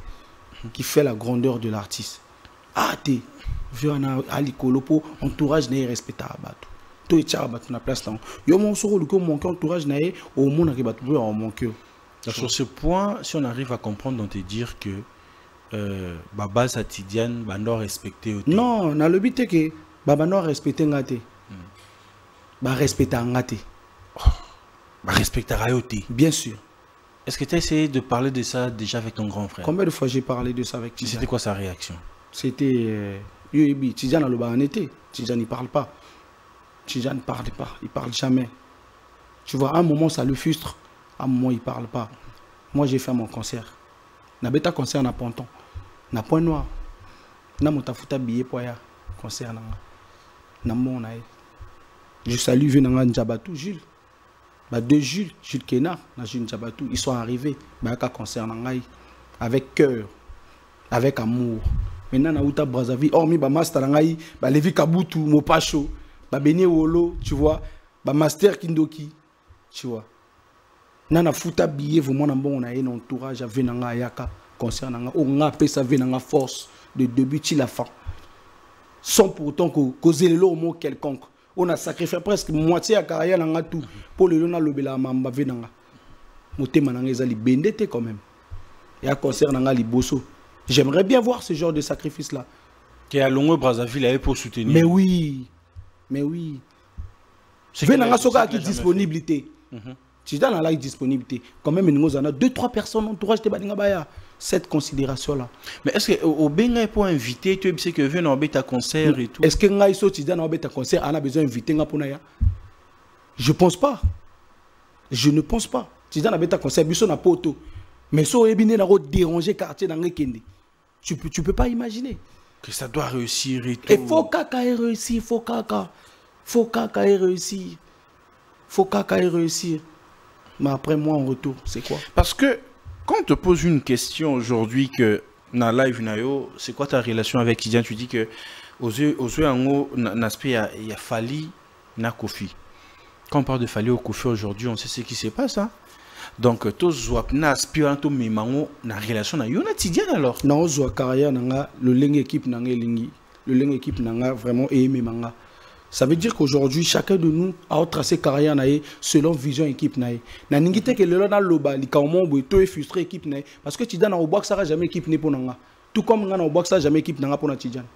qui fait la grandeur de l'artiste. Ah t'es viana ali kolopo entourage n'est respectable. To etcha batu na place là. Yo mon soro le mon entourage n'est au monde qui batu en mon cœur. Sur ce point, si on arrive à comprendre, on te dire que Baba Tidiane bando respecté. Non, na le but que Baba no respecté ngate. Ba respecter ngate. Ba respecter rayoté. Bien sûr. Est-ce que tu as essayé de parler de ça déjà avec ton grand frère? Combien de fois j'ai parlé de ça avec Tidiane? C'était quoi sa réaction? C'était Tidiane a le bahanete. Tidiane il parle pas. Tidiane ne parle pas, il parle jamais. Tu vois, à un moment ça le frustre, à un moment il parle pas. Moi j'ai fait mon concert. Na beta concert na Ponton. Na Point Noir. Na motafuta billet pour ya concert na mon aïe. Je salue Venanga Njabatou, Jules. Bah deux Jules Kenard, Jules Njabatou, ils sont arrivés. Bah à concert avec cœur, avec amour. Maintenant na Outa Brazzaville, hormis bah master nangai, bah Levi Kabutu, Mopacho, bah Bene Wolo, tu vois, bah master Kindoki, tu vois. Nana futa billet vraiment na bon on a un entourage avec Venanga Yaka concert nanga, on a appelé ça Venanga force de début à la fin. Sans pourtant causer le mot quelconque. On a sacrifié presque moitié à carrière dans tout pour le lona lobela mamba venanga. Motema nanga ezali bendete quand même. Et à concert nanga liboso. J'aimerais bien voir ce genre de sacrifice là. Qui a longue Brazzaville avait pour soutenir. Mais oui. Mais oui. Venanga soka qui disponibilité. Tu es dans la disponibilité. Quand même nous en a 2-3 personnes entourage te badinga baya. Cette considération là. Mais est-ce que au benga pour inviter tu sais que venir en ta concert et tout. Est-ce que ngai so tu dans ta concert on a besoin d'inviter nga pour naya? Je pense pas. Je ne pense pas. Tu dans ta concert biso na poto. Mais so ebine na déranger quartier dans ngekende. Tu peux pas imaginer que ça doit réussir et tout. Et faut kaka réussir, faut kaka réussir. Faut kaka réussir. Mais après, moi, en retour, c'est quoi? Parce que quand on te pose une question aujourd'hui que dans live nayo, c'est quoi ta relation avec Tidiane? Tu dis que aux yeux en haut, il y a Fally, na Kofi. Quand on parle de Fally au Kofi aujourd'hui, on sait ce qui se passe. Hein? Donc, tous les aspirants, tous les mamans, na relation na yo na Tidiane alors. Non, je carrière nanga, le leng équipe nanga lingi, le leng équipe nanga vraiment aimé manga. Ça veut dire qu'aujourd'hui, chacun de nous a tracé carrière nae selon vision équipe nae. Na ningite que le lona loba, li kaomo bo to frustré équipe nae parce que Tidiane au box ça jamais équipe né pour nanga. Tout comme ngana au box ça jamais équipe nanga pour na Tidiane.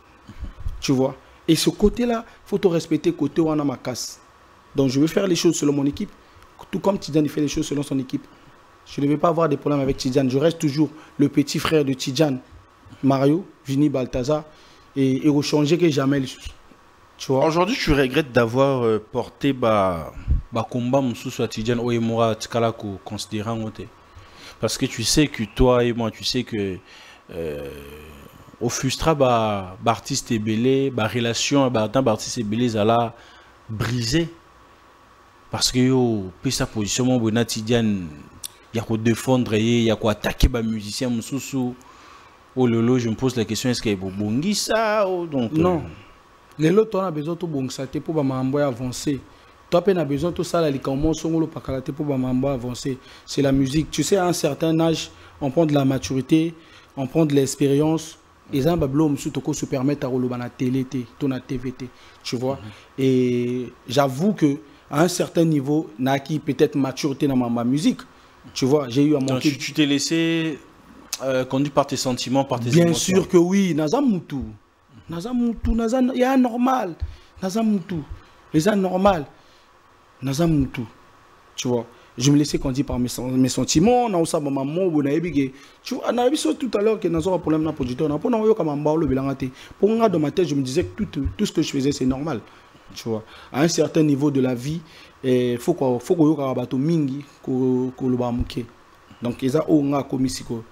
Tu vois? Et ce côté-là, faut te respecter côté wana makas. Donc je veux faire les choses selon mon équipe, tout comme Tidiane fait les choses selon son équipe. Je ne vais pas avoir des problèmes avec Tidiane. Je reste toujours le petit frère de Tidiane, Mario, Vini Balthazar, et au changer que jamais les choses. Aujourd'hui, tu regrettes d'avoir porté ba combat moussou à Tidiane Oyemora Tikala considérant parce que tu sais que toi et moi, tu sais que au frustra artiste et belé, relation artiste et belé zala brisé parce que yo puis sa position mon bona Tidiane il y a quoi défendre il y a quoi attaquer ba musicien moussou. Oh lolo, je me pose la question, est-ce qu'il y a bongi ça ou donc non. Les lots, on a besoin de bongi pour avancer. Toi, on a besoin de tout ça, pour avancer. C'est la musique. Tu sais, à un certain âge, on prend de la maturité, on prend de l'expérience. Et ça, se permettre à rouler la télé, la TVT. Tu vois. Et j'avoue que à un certain niveau, on a acquis peut-être maturité dans ma musique. Tu vois, j'ai eu à manquer. Donc, tu t'es laissé conduit par tes sentiments, par tes émotions. Bien sûr que oui, Nazamutu. Il y a normal. Nazamutu. Les anormal. Nazamutu. Tu vois. Je me laissais conduire par mes sentiments. Tu vois, on a vu tout à l'heure que nous avons un problème dans le producteur. Pour moi, dans ma tête, je me disais que tout ce que je faisais, c'est normal. Tu vois. À un certain niveau de la vie, il faut que nous ayons mingi ko lo ba muke. Donc, ils ont commis siko.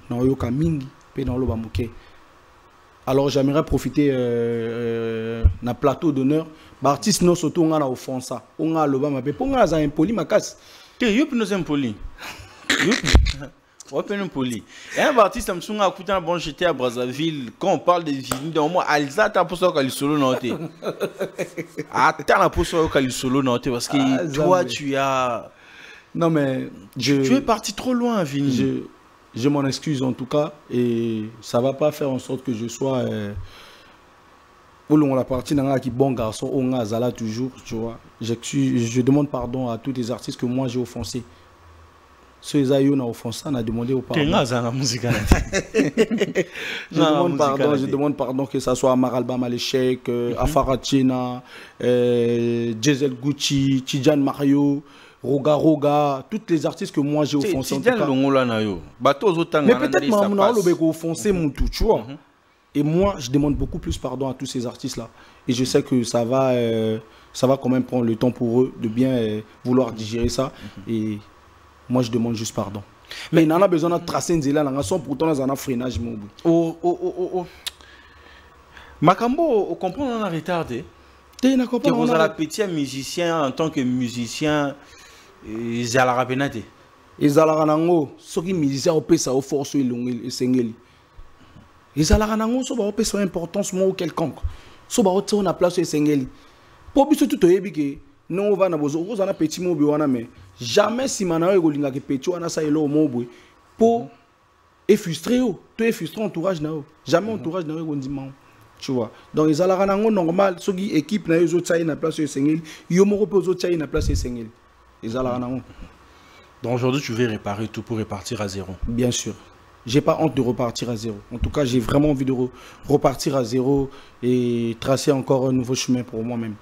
Non, yoka mingi pe dans lo ba muke. Alors j'aimerais profiter na plateau d'honneur. Artiste non surtout on a offense ça. On a le ba ma pe. Pour nga za impoli makas. Te yop nous impoli. On peut nous poli. Et un artiste me souviens écouter un bon j'étais à Brazzaville quand on parle de Vini dans moi Alza t'as pour ça qu'elle solo noté. Attends la pour ça qu'elle solo noté parce que toi tu as non mais tu es parti trop loin Vini. Je m'en excuse en tout cas et ça va pas faire en sorte que je sois où l'on la partie dans qui bon garçon on a Zala toujours tu vois. Je demande pardon à tous les artistes que moi j'ai offensés. Ceux qui ont offensé, on a demandé au pardon. Je demande pardon que ce soit Amaralba Malechek, Afaratina, Jezel Gucci, Tidiane Mario, Roga, tous les artistes que moi j'ai offensés. Mais peut-être moi, je vais offenser mon tout, tu vois. Et moi, je demande beaucoup plus pardon à tous ces artistes-là. Et je sais que ça va quand même prendre le temps pour eux de bien vouloir digérer ça. Et moi, je demande juste pardon. Mais il en a besoin de tracer une zéla, sans pourtant dans un freinage. Makambo, on comprend on a retardé. Tu es un petit musicien en tant que musicien, ils ont la rapénate. Ils ont la ranango, ceux qui musiciens ont payé ça au force et sengeli. Ils ont la ranango, ceux qui ont payé ça importance ou quelconque. Ceux qui ont payé ça place et sengeli. Pour bien tout est non, on va avoir un petit mot, mais jamais si on a un petit mot, on pour frustrer, tu es frustré entourage. Jamais entourage, tu vois. Donc, ils ont normal, ceux qui équipe na les autres na place Sengel, ils ont repos autres na place Sengel. Ils ont donc aujourd'hui, tu veux réparer tout pour repartir à zéro. Bien sûr. J'ai pas honte de repartir à zéro. En tout cas, j'ai vraiment envie de repartir à zéro et tracer encore un nouveau chemin pour moi-même.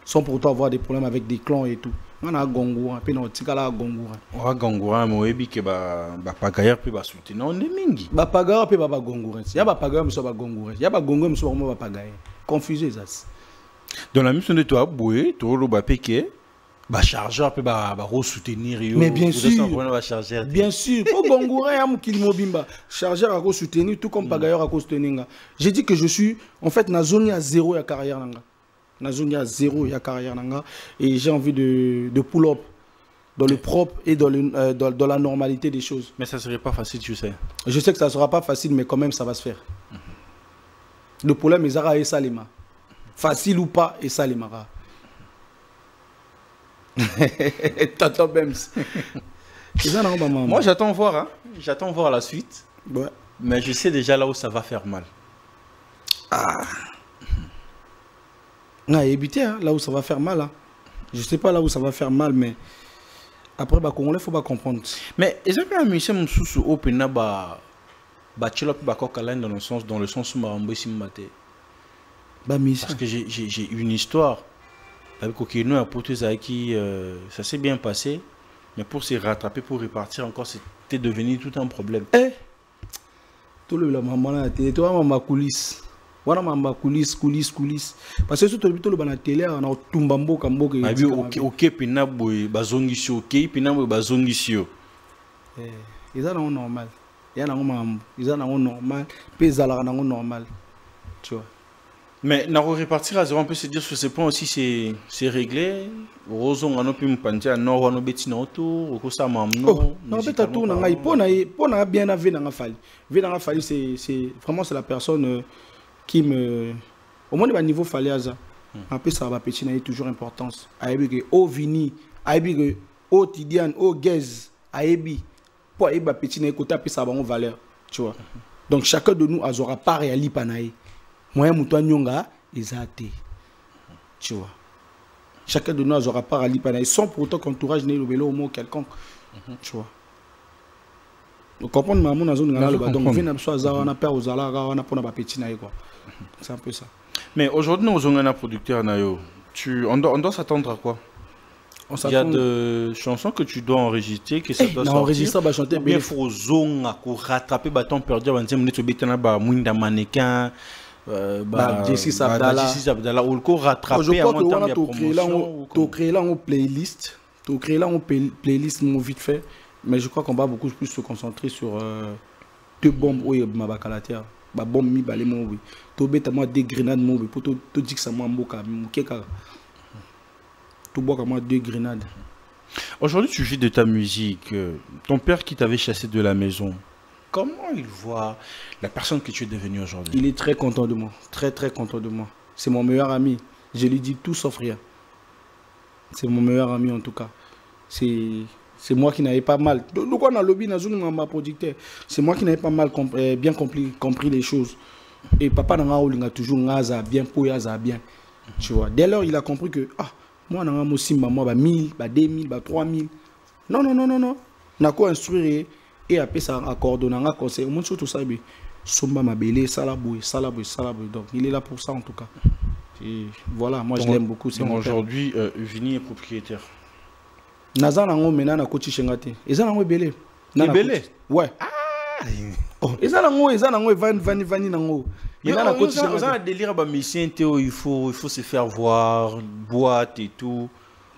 Sans pourtant avoir des problèmes avec des clans et tout. On a Gongoura, puis on a Gongoura. On a Gongoura, mais on que Pagaya peut soutenir. On est mingi. Pagaya peut Gongoura. Il y a Pagaya, mais pas Gongoura. Il y a Gongoura, mais pas Pagaya. Confusé, ça. Dans la mission de toi, Boué, tu as péqué. Chargeur peut soutenir. Mais bien sûr. Bien sûr. Pour Gongoura, il y a un chargeur à soutenir, tout comme Pagaya à soutenir. J'ai dit que je suis, en fait, na zone à zéro à carrière. Nazongi à zéro, il y a carrière. Et j'ai envie de pull up. dans le propre et dans la normalité des choses. Mais ça serait pas facile, tu sais. Je sais que ça ne sera pas facile, mais quand même, ça va se faire. Le problème, c'est que ça lima. Facile ou pas, et ça limara. Tonton Bems. Moi, j'attends voir. Hein. J'attends voir la suite. Ouais. Mais je sais déjà là où ça va faire mal. Ah. On a évité hein, là où ça va faire mal. Hein. Je sais pas là où ça va faire mal, mais après, bah, Congolais, il faut pas comprendre. Mais est-ce que un musicien Moussous open ba chilop ba kokalan dans le sens où Marambo Simbate? Parce que j'ai une histoire avec Okeno à Potezaki, ça s'est bien passé, mais pour se rattraper, pour repartir encore, c'était devenu tout un problème. Eh, tout le maman là, tu vois maman coulisses. Voilà maman coulisses. Parce que tout le bana télé on a tumbambo kambo que. Abi ok pina boy bazongisio, ok pina boy bazongisio. Ils sont normal. Ils sont normal. Puis ils sont normal. Tu vois. Mais na repartir à zéro, on peut se dire sur ce point aussi c'est réglé. Roson on a pu me penser non on a betina autour, au ça mamno. Non peut tout na ngai pona bien na vie na fali. Vie na fali c'est vraiment c'est la personne qui me au moins au niveau fali aza. En plus ça va petit na toujours importance. Aibi que au vini, aibi que au tidiane, au gaz, aibi pour aiba petit na côté puis ça va en valeur, tu vois. Donc chacun de nous aura part et ali panaï. Moi, Moutoua Nyonga, exacté. Tu vois. Chacun de nous aura part à l'Ipanaï sans pour autant qu'entourage n'ait le vélo au mot quelconque. Tu vois. Donc, comprendre ma mon zone donc venez soit ça on a peur aux alara on a pour na petit naï quoi. C'est un peu ça. Mais aujourd'hui nous avons un producteur naïo. On doit s'attendre à quoi? Il y a des chansons que tu dois enregistrer, que ça doit sortir. Enregistrer, bah chanter. Bien faut zone à rattraper bâton perdu avant de dire betana ba mwinda mannequin. Jessis Abdallah ou le rattraper en termes de promotion. Tu créé là en playlist, mon vite fait, mais je crois qu'on va beaucoup plus se concentrer sur deux bombes où il y a ma bacalateur, ba bombe mi balé mon oui, tu bête moi des grenades mon oui, pour te dire que ça moi mboka, mukeka, tu bois comme moi deux grenades. Aujourd'hui tu vis de ta musique, ton père qui t'avait chassé de la maison. Comment il voit la personne que tu es devenue aujourd'hui? Il est très content de moi, très content de moi. C'est mon meilleur ami. Je lui dis tout sauf rien. C'est mon meilleur ami en tout cas. C'est moi qui n'avais pas mal. Donc on a lobby dans ma producteur. C'est moi qui n'avais pas mal bien compris les choses. Et papa n'a toujours bien pour bien. Tu vois. Dès lors il a compris que moi n'a aussi moi 1000, 2000, 3000. Non. N'a quoi instruire. Et après ça a coordonné un conseil. Au moins tout ça, Somba Mabele, Salaboué. Donc il est là pour ça en tout cas. Et voilà, moi je l'aime beaucoup. Donc aujourd'hui, Vini est propriétaire. Nazan Nango maintenant na coach Chengate. Ezan Nango Belé. Belé. Ouais. Ezan Nango Vani Nango. Il y a un délire à mission il faut se faire voir, boîte et tout.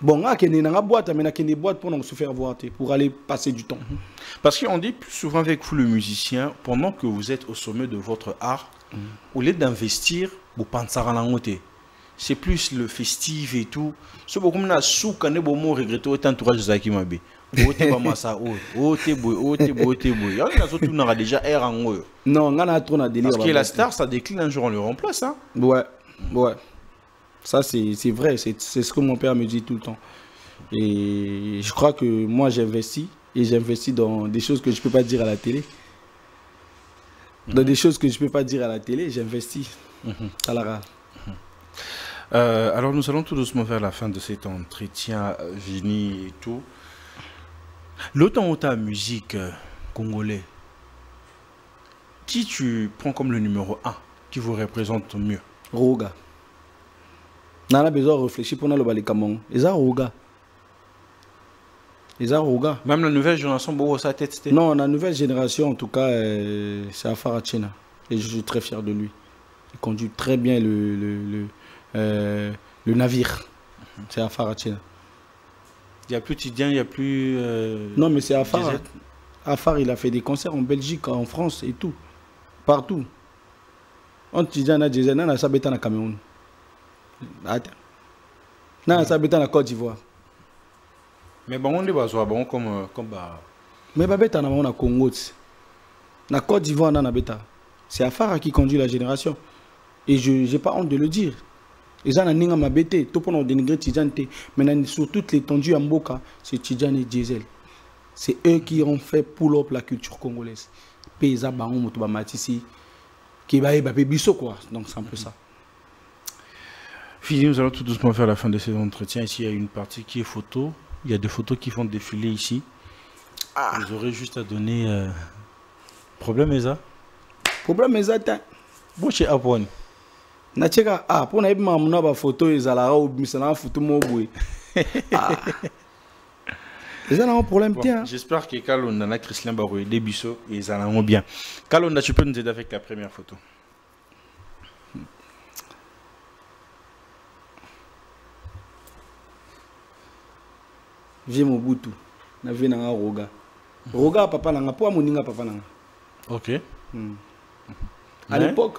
Bon, on a une boîte, mais on a une boîte pour se faire voir, pour aller passer du temps. Parce qu'on dit plus souvent avec vous, le musicien, pendant que vous êtes au sommet de votre art, au lieu d'investir, vous pensez à l'angoté. C'est plus le festif et tout. Ce que vous avez sous quand vous regrettez autant entourage de Zaki Mabe. Ote ba masa ote boy. Il y en a d'autres qui ont déjà air en haut. Non, on a trop de délire. Parce que la star, ça décline un jour, on le remplace. Hein? Ouais. Ça, c'est vrai, c'est ce que mon père me dit tout le temps. Et je crois que moi, j'investis. Et j'investis dans des choses que je ne peux pas dire à la télé. Dans des choses que je ne peux pas dire à la télé, j'investis. Alors, nous allons tout doucement vers la fin de cet entretien, Vini et tout. L'autant où ta musique congolais, qui tu prends comme le numéro 1, qui vous représente mieux? Roga. On a besoin de réfléchir pour nous le Kamon. Ils ont Roga. Même la nouvelle génération, beaucoup sa tête. Non, la nouvelle génération, en tout cas, c'est Afara Tchena. Et je suis très fier de lui. Il conduit très bien le navire. C'est Afara Tchena. Il n'y a plus Tidiane, il n'y a plus... non, mais c'est Afar. Afar, il a fait des concerts en Belgique, en France et tout. Partout. On Tidiane a dit, on a sabétan au Cameroun. Attends. On a sabétan en Côte d'Ivoire. Mais bon, on est pas bon comme Mais babeta na on a Congo. Na Côte d'Ivoire na beta. C'est Afara qui conduit la génération. Et je n'ai pas honte de le dire. Ils ont un ma bête, tout pendant dénigrer Tidjane. Mais sur toute l'étendue en Mboka, c'est Tidjane et Diesel. C'est eux qui ont fait pull up la culture congolaise. Paysa Baron Motoba Matisi, qui va y biso quoi. Donc c'est un peu ça. Fini, nous allons tout doucement faire la fin de ces entretiens. Ici, il y a une partie qui est photo. Il y a des photos qui font défiler ici. Vous aurez juste à donner. Problème est ça? Problème est ça. Bon, chez Apone. Natcheka, pour na ibima muna ba photo ezala ou misala photo mo boy. Les gens ont un problème. J'espère que Kalonda na Christian Baroy des biso et ils en ont bien. Kalonda, tu peux nous aider avec la première photo? Viens Mobutu. Na vie na Roga. Roga papa nanga po moninga papa nanga. OK. À l'époque,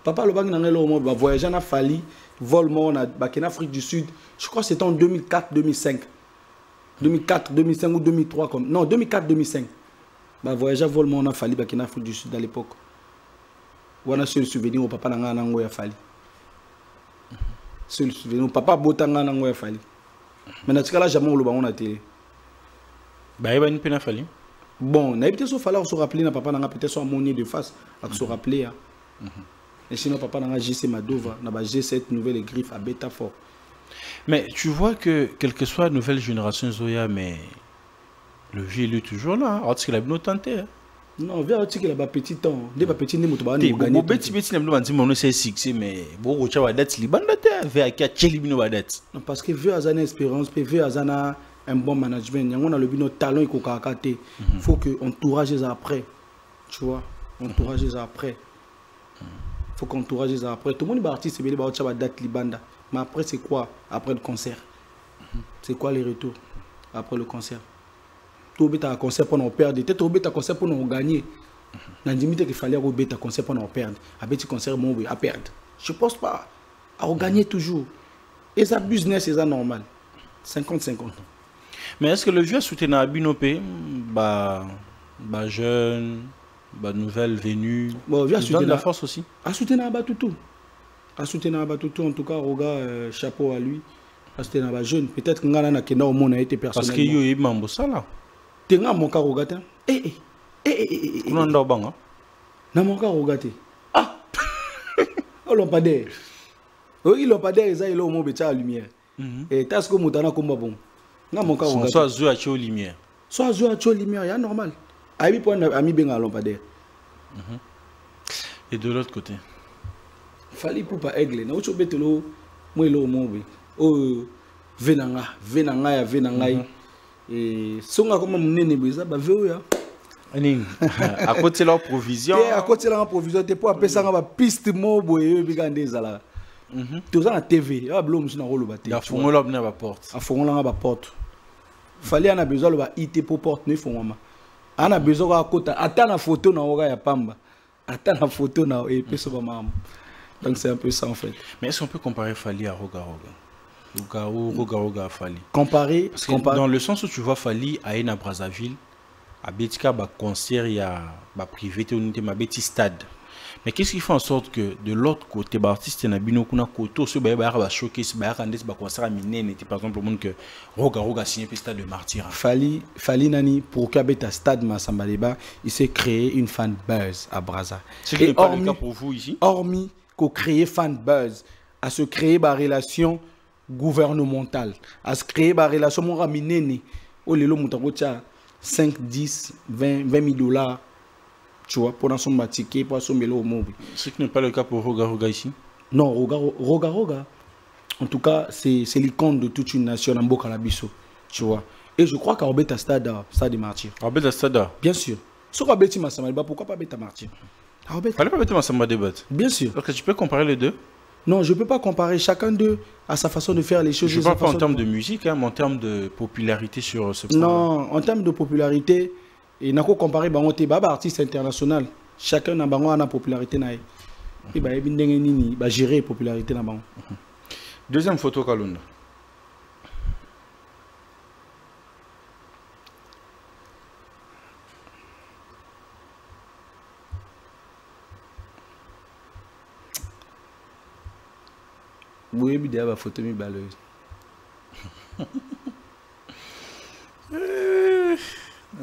papa le banque n'a pas voyagé en Fali, vol en Afrique du Sud. Je crois que c'était en 2004-2005. 2004-2005 ou 2003 comme non 2004-2005. Bah voyagé vol en Fali, en Afrique du Sud à l'époque. On a seul souvenir au papa n'a pas Fali. Seul souvenir au papa Botanga n'a pas Fali. Mais dans ce cas-là jamais le on a télé. Bah il va une peine Fali. Bon, n'a peut-être fallu se rappeler na papa n'a peut-être soit monnaie de face à se rappeler. Et sinon, papa n'a pas GC Madova, n'a pas G7 nouvelle griffe à bêta fort. Mais tu vois que, quelle que soit la nouvelle génération Zoya, mais le vieux il est toujours là. Alors, qu'il a bien tenté. Non, viens qu'il a pas petit temps. Des petits ne m'ont pas gagné. Bon, petit n'a pas dit mon c'est succès, mais bon, tu vas date liban date. Viens qui a chelibino va date. Non, parce que vieux a une espérance, puis vieux a un bon management. On a le but talent et qu'on a il faut que entourage les après. Tu vois, entourage les après. Faut qu'on entourage les après. Tout le monde est artiste, c'est bien de date libanda. Mais après, c'est quoi? Après le concert. C'est quoi les retours après le concert? Tout le monde concert pour nous perdre. Tout le monde concert pour nous gagner. Dans limite qu'il fallait un concert pour nous perdre. Avec ce concert, à perdre. Je ne pense pas. À gagner toujours. Et ça, business, c'est ça normal. 50-50. Mais est-ce que le vieux soutient à Binopé, jeune, nouvelle venue, bon, donne la force aussi? À soutenir à Batutu. À soutenir à Batutu, en tout cas, Roga, chapeau à lui. À soutenir à jeune. Peut-être que Ngana Kena au monde a été personnellement. Parce qu'il y a eu Mambo Sala. Tu as mon cas Roga. Non, non, non, mon cas Roga. Ah! On l'a pas dit. Oui, il l'a pas dit, il a au monde de la lumière. Et t'as ce que Moutana comme bon. Non, mon cas Roga. Soit Zou à Tcho Lumière. Soit Zou à Tcho Lumière, il y a normal. Aïe, point ami Benga Lampadaire. Et de l'autre côté? Fali pour pas aigle. Na ucho betelo moi lo mobe. Oh venanga ya venanga. Et songa comme munene beza ba veo ya. Ani à côté leur provision. Et à côté leur provision te pour appeler ça ba piste mobo et bigande zala. Tout ça na TV. Ah blom sur na rolo ba TV. Ya fongo lo na ba porte. A fongo la ba porte. Fali ana besoin lo ba IT pour porte ne fongo ma. Ana besoin à côté ata na photo na oga ya pamba. Ata na photo na et peso ba mam. Donc c'est un peu ça en fait. Mais est-ce qu'on peut comparer Fali à Roga Roga? Roga à Fali. Comparer, dans le sens où tu vois Fali à Ena Brazzaville, à Betika, bah concert, il y a bah privé, unité, ma petit stade. Mais qu'est-ce qui fait en sorte que de l'autre côté, bah artiste na bino kuna koto, ce bah showcase, bah randes, bah concert à Minene, par exemple le monde que Roga signé le stade de Martyr. Fali nani pour qu'abeta stade Massambaleba, il s'est créé une fan buzz à Brazza. C'est qui n'est pas le cas pour vous ici? Hormis créer fan buzz, à se créer une relation gouvernementale, à se créer une relation mon raminene, au lelo mutakocha 5, 10, 20 000 $, tu vois, pour son ticket, pour son mélo au mobile. Ce qui n'est pas le cas pour Roga ici? Non, Roga. En tout cas, c'est l'icône de toute une nation en Bokalabiso, tu vois. Et je crois qu'à Obeta Stade de Martyr. Obeta Stade? Bien sûr. Sur Obeti Massamalba, pourquoi pas Beta Martyr? Fallait pas mettre Massamba débat. Bien sûr. Donc tu peux comparer les deux? Non, je ne peux pas comparer. Chacun d'eux a sa façon de faire les choses. Je ne parle pas en termes de musique, hein, mais en termes de popularité sur ce programme. Non, en termes de popularité, il n'a qu'à comparer des artistes internationaux. Chacun a une popularité. Et il va gérer la popularité. Deuxième photo, Kalonda. Oui, mais il y a une photo mi baleuse.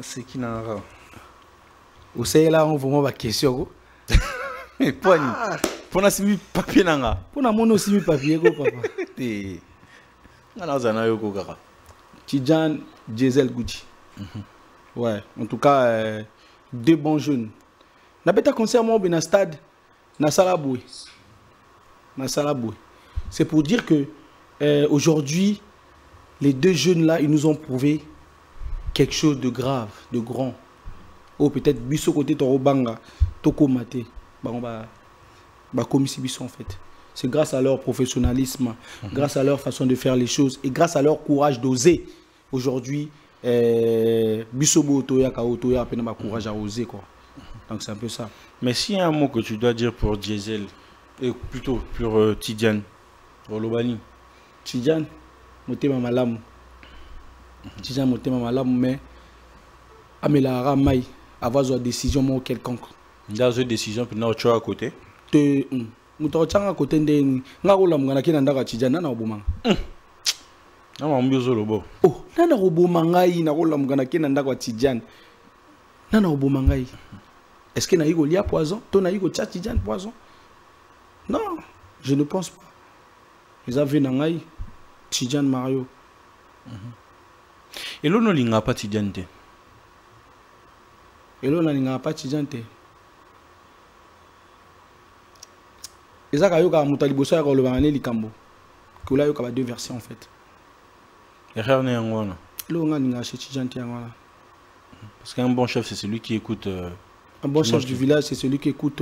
C'est qui n'a pas. Vous savez là, on vous met ma question. Mais pour na simi papier nanga. Pour na mono aussi mi papier papa. Et ngana zana yoko kaka. Tidjane, Diesel Gucci. Ouais, en tout cas, deux bons jeunes. N'a pas concert moi au stade, na Salaboué. C'est pour dire que aujourd'hui, les deux jeunes là, ils nous ont prouvé quelque chose de grave, de grand. Oh, peut-être biso côté Torobanga, Toko Mate, comme ici biso en fait. C'est grâce à leur professionnalisme, grâce à leur façon de faire les choses et grâce à leur courage d'oser. Aujourd'hui, biso Toya Kaotoya a peine ma courage à oser quoi. Donc c'est un peu ça. Mais s'il y a un mot que tu dois dire pour Diesel, et plutôt pour Tidjane, pour Lobani. Tidjane, motema malamu. Tidjane motema malamu, mais amelara mai avoir une décision quelconque. Dans une décision puis na ocho à côté. Te muto changa côté ndenge ngakola mngana kina ndaka Tidjane nana obumanga. Na mambizo lobo. Oh, nana obumanga yi na kola mngana kina ndaka Tidjane. Nana obumanga yi. Est-ce que naïgo lia poison? Ton naïgo tcha Tidjane poison? Non, je ne pense pas. Ils avaient nangai Tidjane Mario. Et l'on n'a pas Tidjane. Et l'on n'a pas Tidjane. Et ça, quand on a dit que le vanné likambo, que là, il y a deux versions en fait. Et rien n'est en voilà. L'on a acheté Tidjane. Parce qu'un bon chef, c'est celui qui écoute. Un bon chef du village, c'est celui qui écoute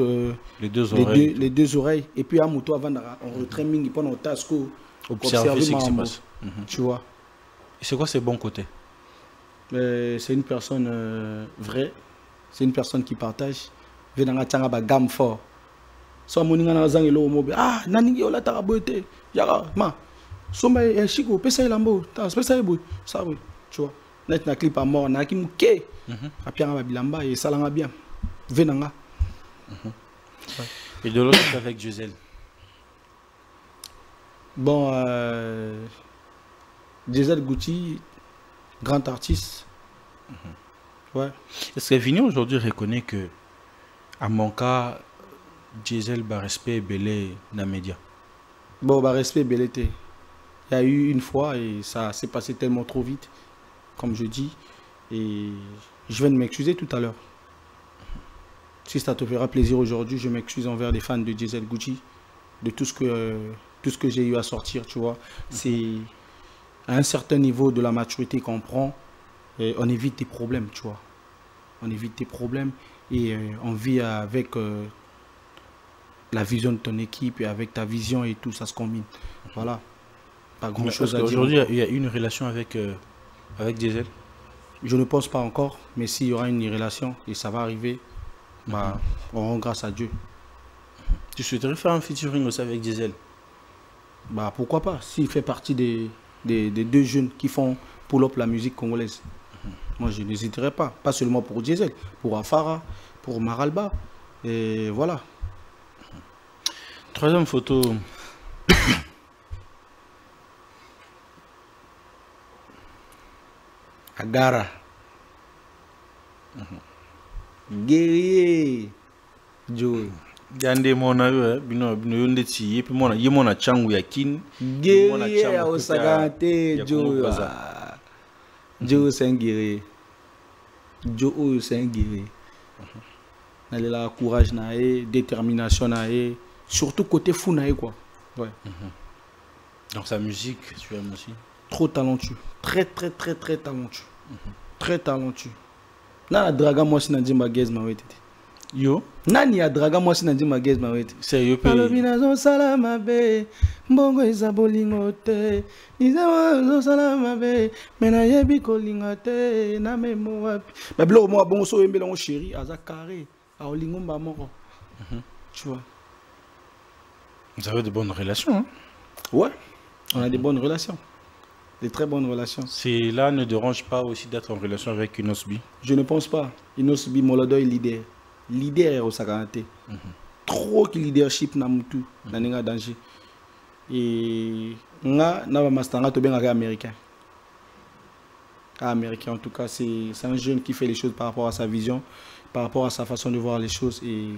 les deux oreilles. Les deux oreilles. Et puis, à Mouto, avant on retraining, pendant le task, observer ce qui se passe. Tu vois. Et c'est quoi ses bons côtés? C'est une personne vraie. C'est une personne qui partage. Venanga tanga ba gamme fort. So moninga na zangi lo mobe. Ah, nani yo la tarabote. Yara, ma. Somba e chiko, pesa ilambo. Ta pesa ibo. Ça oui, tu vois. Net na clip à mort na ki muke. Apia ba bilamba et salanga bien. Venanga. Et de l'autre avec Gisèle. Bon, Diesel Gucci, grand artiste. Ouais. Est-ce que Vignon aujourd'hui reconnaît que, à mon cas, Diesel va respect belé dans les médias? Bon, bah respect belé. Il y a eu une fois et ça s'est passé tellement trop vite, comme je dis. Et je viens de m'excuser tout à l'heure. Si ça te fera plaisir aujourd'hui, je m'excuse envers les fans de Diesel Gucci, de tout ce que j'ai eu à sortir, tu vois. C'est à un certain niveau de la maturité qu'on prend, et on évite des problèmes, tu vois. On évite des problèmes et on vit avec la vision de ton équipe et avec ta vision et tout, ça se combine. Voilà. Pas grand chose à dire. Aujourd'hui, il y a une relation avec Diesel? Je ne pense pas encore, mais s'il y aura une relation et ça va arriver, bah, on rend grâce à Dieu. Tu souhaiterais faire un featuring aussi avec Diesel? Bah, pourquoi pas, s'il fait partie des deux jeunes qui font pull-up la musique congolaise. Moi, je n'hésiterai pas. Pas seulement pour Diesel, pour Afara, pour Maralba. Et voilà. Troisième photo. Agara. Guerrier. Joe. Yande mona yo bino yonde ti epi mona ye mona changu ya kin guerrier ya osagante Joe. Joe c'est un guerrier. Joe c'est un guerrier. Elle a courage nae, détermination nae, surtout côté fou nae quoi. Ouais. Donc sa musique, tu aimes aussi? Trop talentueux, très talentueux. Très talentueux. Nana draga moi si nandi magaz ma wete. Yo nani ya draga moi si nandi magaz ma wete. C'est yo pe. Alobina zo salama be, mbongo eza bolingo te. Niza zo salama be, mena yebi kolinga te na memo wapi. Ba blo mo bongo so yembela ngo chéri aza carré. A olingo mba moko. Tu vois. Vous avez de bonnes relations hein? Ouais. On a des bonnes relations. Des très bonnes relations. Cela ne dérange pas aussi d'être en relation avec Inosbi? Je ne pense pas. Inosbi Molodo est leader. Leader au Saganate. Trop de leadership na mutu, na nenga danger. et nga na ba mastanga to benga américain. Américain en tout cas, c'est un jeune qui fait les choses par rapport à sa vision, par rapport à sa façon de voir les choses et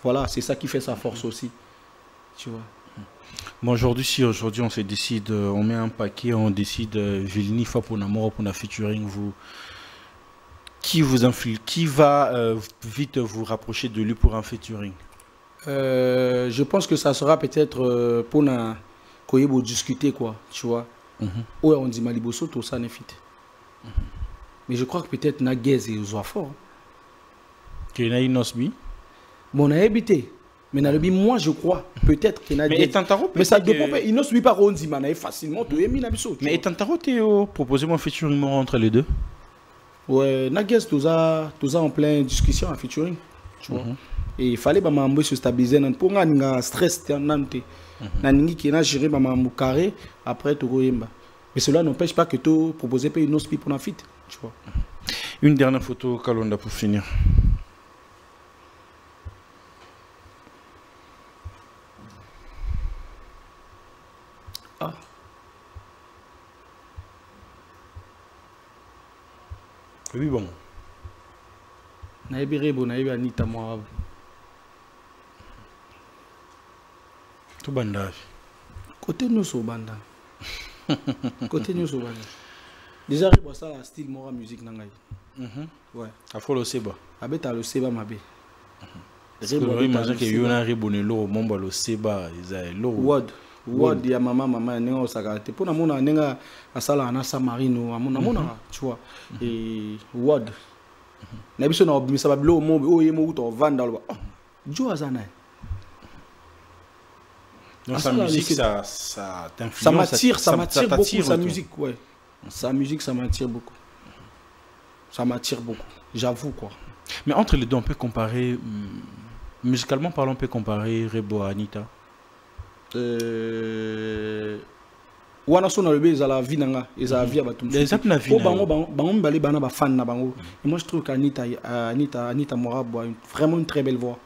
voilà, c'est ça qui fait sa force aussi. Tu vois. Bon, aujourd'hui, si aujourd'hui on se décide, on met un paquet, on décide Vilni fa pour Namoro pour la featuring, vous qui va vite vous rapprocher de lui pour un featuring? Je pense que ça sera peut-être pour na koyebo discuter quoi, tu vois. Ouais, on dit Maliboso tout ça n'est fit. Mais je crois que peut-être Naguez et Ozoa fort. Que na Inosbi. Bon, on a habité. Mais dans le but, moi je crois peut-être que Naguez. Mais ça dépend pas. Inosbi pas on dit manaï facilement. Tu es mis Nabiso. Mais Tantaro Théo, proposez-moi un featuring entre les deux. Ouais, Naguez tout ça en pleine discussion en featuring. Tu vois. Et il fallait que se stabiliser pour nga stress nante. Naningi qui na géré mambo carré après tout goyemba. Mais cela n'empêche pas que tu proposais pas une autre pour la fit, tu vois. Une dernière photo, Kalonda, pour finir. Ah. Oui, bon. Naïbi Rebo, Naïbi Anita Moab. Tout bandage. Côté nous, au banda. Côté nous, au banda. Déjà, Rebo, ça, style mora musique nangai. Ouais. Afro le seba. Abeta le seba mabe. Rebo, imagine que Yona Rebo ne lo, momba le seba, ils lo. Word ya mama nenga osaka te pona mona nenga asala anasa marino amona tu vois et word na biso na obimisa ba bilo mo o yemo uto vanda lo jo azana. Donc sa musique ça m'attire beaucoup sa musique ouais. Sa musique ça m'attire beaucoup. Ça m'attire beaucoup, j'avoue quoi. Mais entre les deux on peut comparer musicalement parlant on peut comparer Rebo à Anita. Wana so na lebe ezala vie nanga ezala vie batum bango bale bana ba fan na bango et moi je trouve qu'Anita Morabu a vraiment une très belle voix,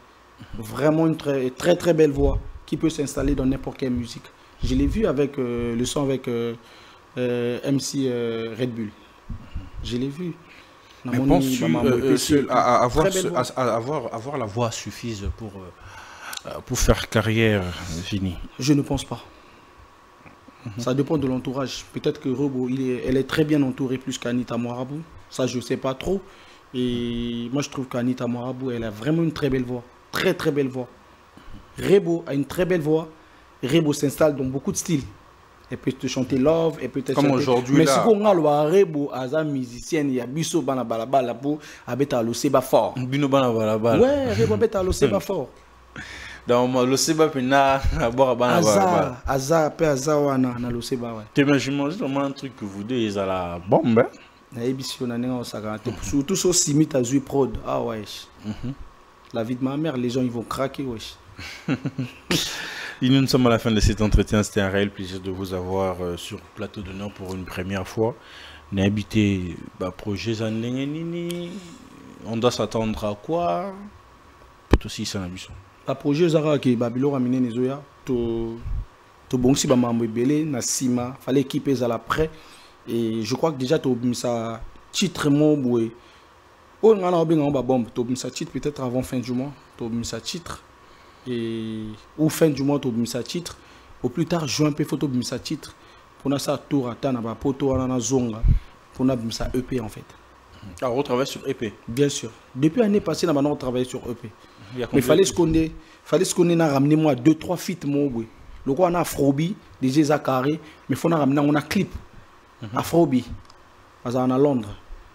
vraiment une très belle voix qui peut s'installer dans n'importe quelle musique. Je l'ai vu avec le son avec MC Red Bull, je l'ai vu. Mais penses-tu avoir la voix suffise pour faire carrière, Vini? Je ne pense pas. Ça dépend de l'entourage. Peut-être que Rebo, elle est très bien entourée plus qu'Anita Morabu. Ça, je ne sais pas trop. Et moi, je trouve qu'Anita Morabu, elle a vraiment une très belle voix. Très, très belle voix. Rebo a une très belle voix. Rebo s'installe dans beaucoup de styles. Elle peut te chanter Love, elle peut te comme chanter... aujourd'hui, mais si on a le Rebo, as musicienne, il y a Bisso Banabalabala pour abeta le seba fort. Bino Banabalabala. Ouais, Rebo abeta le seba fort. Dans le seba pena à boire à Azar pe Azar wana na le seba ouais. T'imagines vraiment un truc que vous deux ils à la bombe. Na émission na nenga osaka surtout so simit à Zui Prod. Ah ouais. La vie de ma mère, les gens ils vont craquer wesh. Nous sommes à la fin de cet entretien, c'était un réel plaisir de vous avoir sur Plateau d'Honneur pour une première fois. On a habité projet Zandengenini. On doit s'attendre à quoi? Peut aussi ça n'a vu ça. Le projet Zara qui Babylon a mené Nizoya, to bonsi ba mambo belé na sima, fallait équiper à l'après et je crois que déjà to ça titre mon boué. On a bien ba bombe, to ça titre peut-être avant fin du mois, to ça titre et ou fin du mois to ça titre, au plus tard juin peu photo ça titre pour na ça tour atana ba poto na zonga pour na ça EP en fait. Alors on travaille sur EP. Bien sûr. Depuis l'année passée, on a travaillé sur EP. Mais il fallait se connaître, ramener moi 2-3 feats mon oui. Le quoi on a Afrobi, DJ Zakari, mais faut ramener on a clip. Afrobi. Parce qu'on a Londres.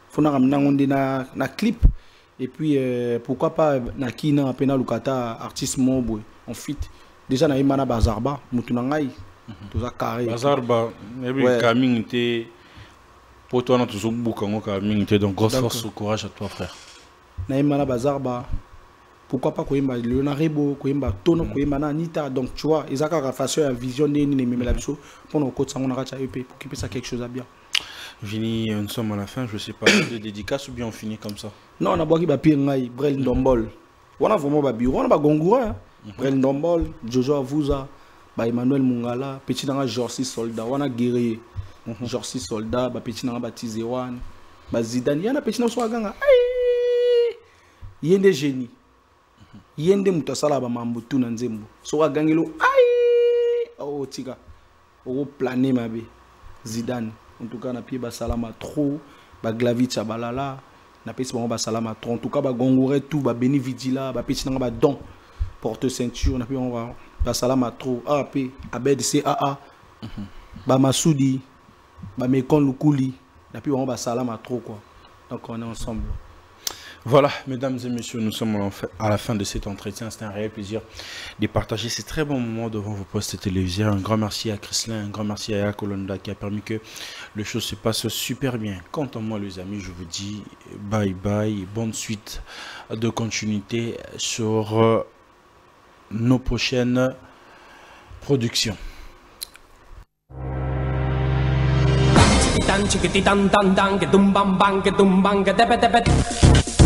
Faut ramener on a na clip et puis pourquoi pas na kina apena lukata artiste mon oui. On fit. Déjà na imana Bazarba, mutunangai. Tout ça carré. Bazarba, et Camille était pour toi, on a toujours beaucoup de donc grosse force, courage à toi, frère. Naïmana Bazarba, pourquoi pas Koyemba Leonardo, Koyemba Tono, Koyemba Anita, donc tu vois, ils ont qu'à faire la vision de Némémélabiso pour nos côtes, on a EP pour qu'il ça quelque chose à bien. Vini, nous sommes à la fin, je sais pas, de dédicace ou bien on finit comme ça? Non, on a boigi Bapi Ngai, Brel Ndombol. On a vraiment Babi, on a Bagongura, Brel Ndombol, Jojo Avuza, ba Emmanuel Mungala petit nanga Jorsi Soldat wana guerrier Jorsi Soldat ba petit nanga baptisé wana ba Zidane yana petit nanga so aganga yende génie yende muto sala ba mambutu na nzembo so agangelo oh tika o planer mabe Zidane en tout cas na pied ba salama trop ba Glavitch balala na pesi ba salama trop en tout cas ba Gongore tout ba Beni Vidila ba petit nanga ba don porte ceinture na pied ba salama trop AP Abed CAA ba Masudi ba Mekon Lukuli na pied ba salama trop quoi donc on est ensemble. Voilà, mesdames et messieurs, nous sommes à la fin de cet entretien. C'était un réel plaisir de partager ces très bons moments devant vos postes télévisés. Un grand merci à Chrislin, un grand merci à Yakolonda qui a permis que les choses se passent super bien. Quant à moi, les amis, je vous dis bye bye, bonne suite de continuité sur nos prochaines productions. Chiquitan chiquititan tan tan que tum bam bam que tum bam que tepe tepe